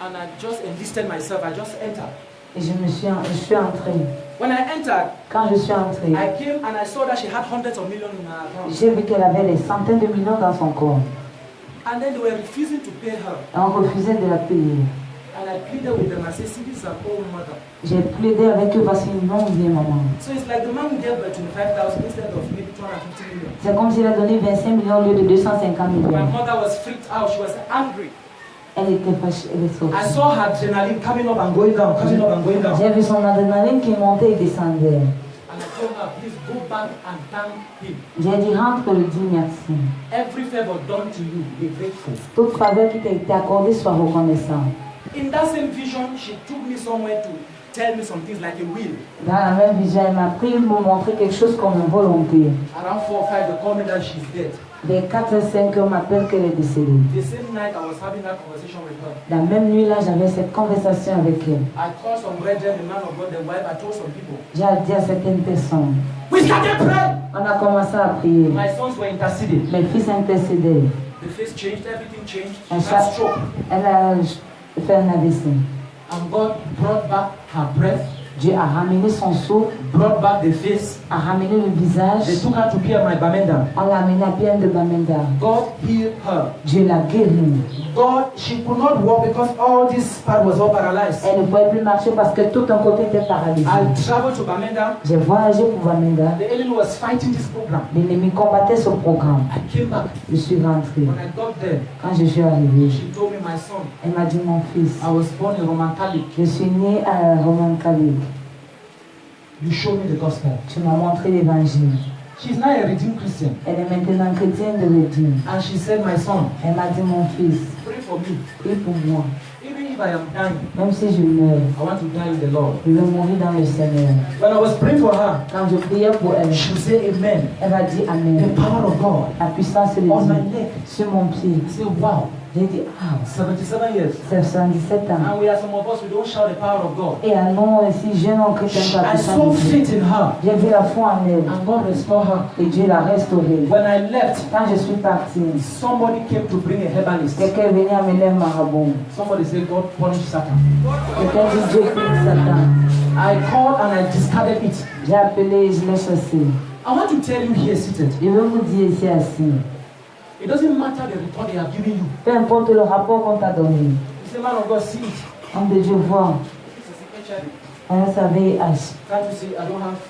And I just enlisted myself. I just entered. Et je suis entrée. When I entered, Quand je suis entrée, I came and I saw that she had hundreds of millions in her account. j'ai vu qu'elle avait des centaines de millions dans son compte. And then they were refusing to pay her. Et on refusait de la payer. And I pleaded with them. I said, see, this is an old mother. J'ai plaidé avec eux parce qu'ils n'ont vieille maman. So it's like the man gave her 25,000 instead of maybe 250 million. C'est comme s'il a donné 25 millions au lieu de 250 My millions. mother was freaked out. She was angry. Elle était fâchée, elle est sortie. I saw her adrenaline coming up and going down, coming up and going down. J'ai vu son adrénaline qui montait et descendait. And I told her, please go back and thank him. J'ai dit, rentre et lui dis merci. Every favor done to you, be grateful. Toute faveur qui t'a été accordée, sois reconnaissant. In that same vision, she took me somewhere to tell me some things like a will. Dans la même vision, elle m'a pris pour me montrer quelque chose comme une volonté. Around 4 or 5, they called me that she's dead. Vers 4 et 5 heures, m'appelle qu'elle est décédée. The same night, I was having that conversation with her. La même nuit-là, j'avais cette conversation avec elle. I called some brethren, the man of God, the wife. I told some people. J'ai dit à certaines personnes. We started praying. On a commencé à prier. My sons were interceding. Mes fils intercédaient. The face changed, everything changed. She Elle had stroke. a fait un AVC. And God brought back her breath, Dieu a ramené son souffle, brought back the face. a ramené le visage. They took her to Pierre my Bamenda. On l'a amené à Pierre de Bamenda. God healed her. Dieu l'a guérie. God, she could not walk because all this part was all paralyzed. Elle ne pouvait plus marcher parce que tout un côté était paralysé. I traveled to Bamenda. J'ai voyagé pour Bamenda. The enemy was fighting this program. L'ennemi combattait ce programme. I came back. Je suis rentré. When I got there, Quand je suis arrivé, she told me, my son, elle m'a dit, mon fils, I was born a Roman Catholic. je suis né à Roman Catholique. You showed me the gospel. Tu m'as montré l'évangile. She's now a redeemed Christian. Elle est maintenant chrétienne de Rédine. And she said, my son, Elle m'a dit, mon fils, pray for me. prie pour moi. Even if I am dying, Même si je meurs, I want to die in the Lord. je veux mourir dans le Seigneur. When I was praying for her, Quand je priais pour elle, she would say amen. elle a dit The Amen. power of God La puissance de on my Dieu neck. sur mon pied. I said, wow, J'ai dit, ah, 77 years. c'est 77 ans. And we are some of us, we don't shout the power of God. Et un nom si jeune en chrétien par la I saw puissance de Dieu. faith in her. J'ai vu la foi en elle. And God restored her. Et Dieu l'a restaurée. When I left, Quand je suis parti, somebody came to bring a herbalist. quelqu'un est venu amener un marabout. Somebody said, God punished Satan. Quelqu'un dit Dieu punit Satan. I called and I discarded it. J'ai appelé et je l'ai chassé. I want to tell you here seated, Je veux vous dire ici assis. it doesn't matter the report they have given you. Peu importe le rapport qu'on t'a donné. You say, man of God, see it. Homme de Dieu voit. This is HIV. Un SAVH. Can't you see I don't have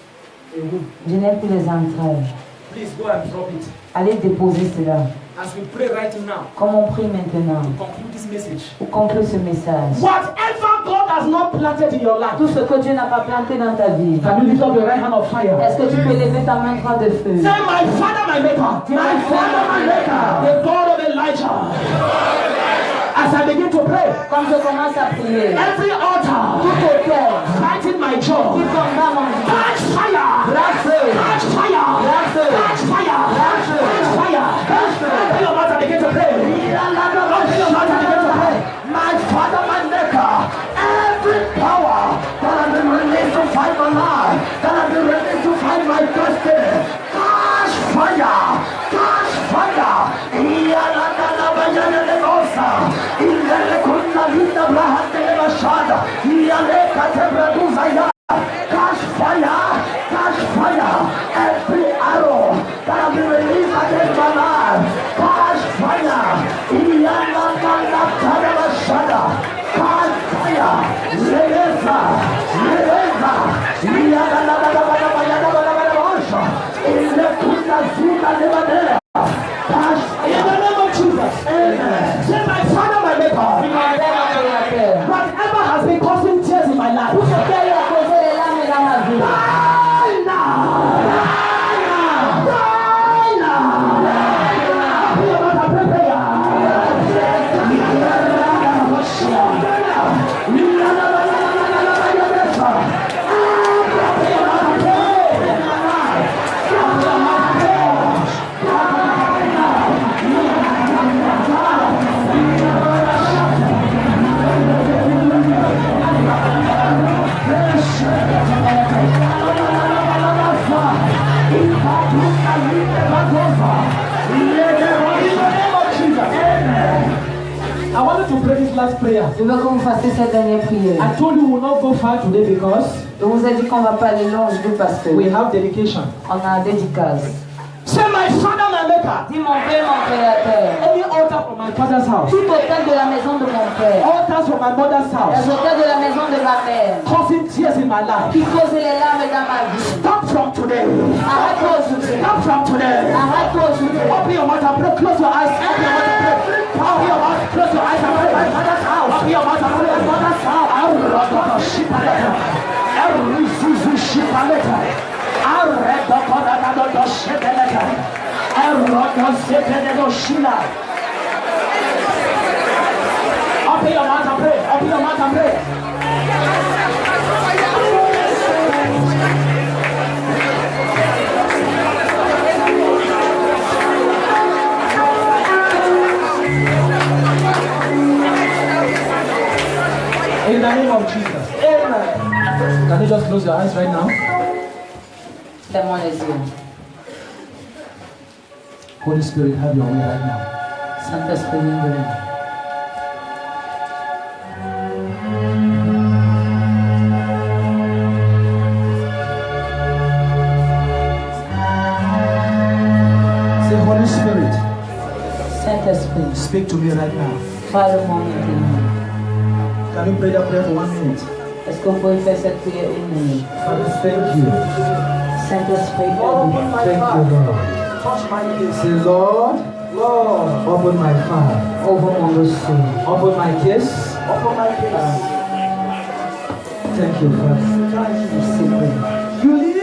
a womb? Je n'ai plus les entrailles. Please go and drop it. Allez déposer cela. As we pray right now, Comme on prie maintenant. to conclude this message. Pour conclure ce message. Whatever God has not planted in your life, Tout ce que Dieu n'a pas planté dans ta vie. can you lift up your right hand of fire? Est-ce que tu peux lever ta main droite de feu? Say, my Father, my Maker. My Father, my Maker. The God of Elijah. As I begin to pray, Quand je commence à prier, every altar tout autel fighting my qui joy, combat mon vie, catch fire! Catch fire! Catch fire! Catch fire! Catch fire! Catch fire! Catch fire! Catch fire! Open your mouth and begin to pray. Open your mouth and begin to pray. My Father, my Maker, every power that has been released to fight my life, that has been released to fight my destiny, catch fire! Catch fire! Catch fire! Catch fire! Every arrow that has been released against my life, catch fire! Catch fire! Release! In the name of Jesus. Amen. Say, my Father, my Maker. Whatever has been causing tears in my life, tout ce qui a eu à causer les larmes dans ma vie. die now. Die now. Die now. We are about to pray I wanted to pray this last prayer. Je veux que vous fassiez cette dernière prière. I told you we will not go far today because Je vous ai dit qu'on ne va pas aller loin aujourd'hui parce que we have dedication. on a un dédicace. Say my father, my maker. Dis mon père, mon créateur. Any altar from my father's house. Tout autel de la maison de mon père. Altars from my mother's Les house. autels de la maison de ma mère. Causing tears in my life. Qui causent les larmes dans ma vie. Stop from today. Arrête-toi aujourd'hui. Stop from today. Arrête-toi aujourd'hui. Open your mouth and pray. Close your eyes. Open your mouth and pray. Open your mouth. Close your eyes and pray. My father's house. Open your mouth and pray. My father's house. Open your mouth and pray. Open your mouth and pray. In the name of Jesus. Amen. Can you just close your eyes right now? Ferme les yeux. Holy Spirit, have your way right now. Saint-Esprit, viens de nous. Say, Holy Spirit, Saint-Esprit, speak to me right now. parle-moi maintenant. Can you pray that prayer for 1 minute? Est-ce que vous pouvez faire cette prière une minute? Father, thank you. Saint-Esprit, Open my heart. Touch my ears. Say, Lord, open my heart. ouvre mon dossier. Open my case. Open my case. Thank you, Father. Merci, Père. You live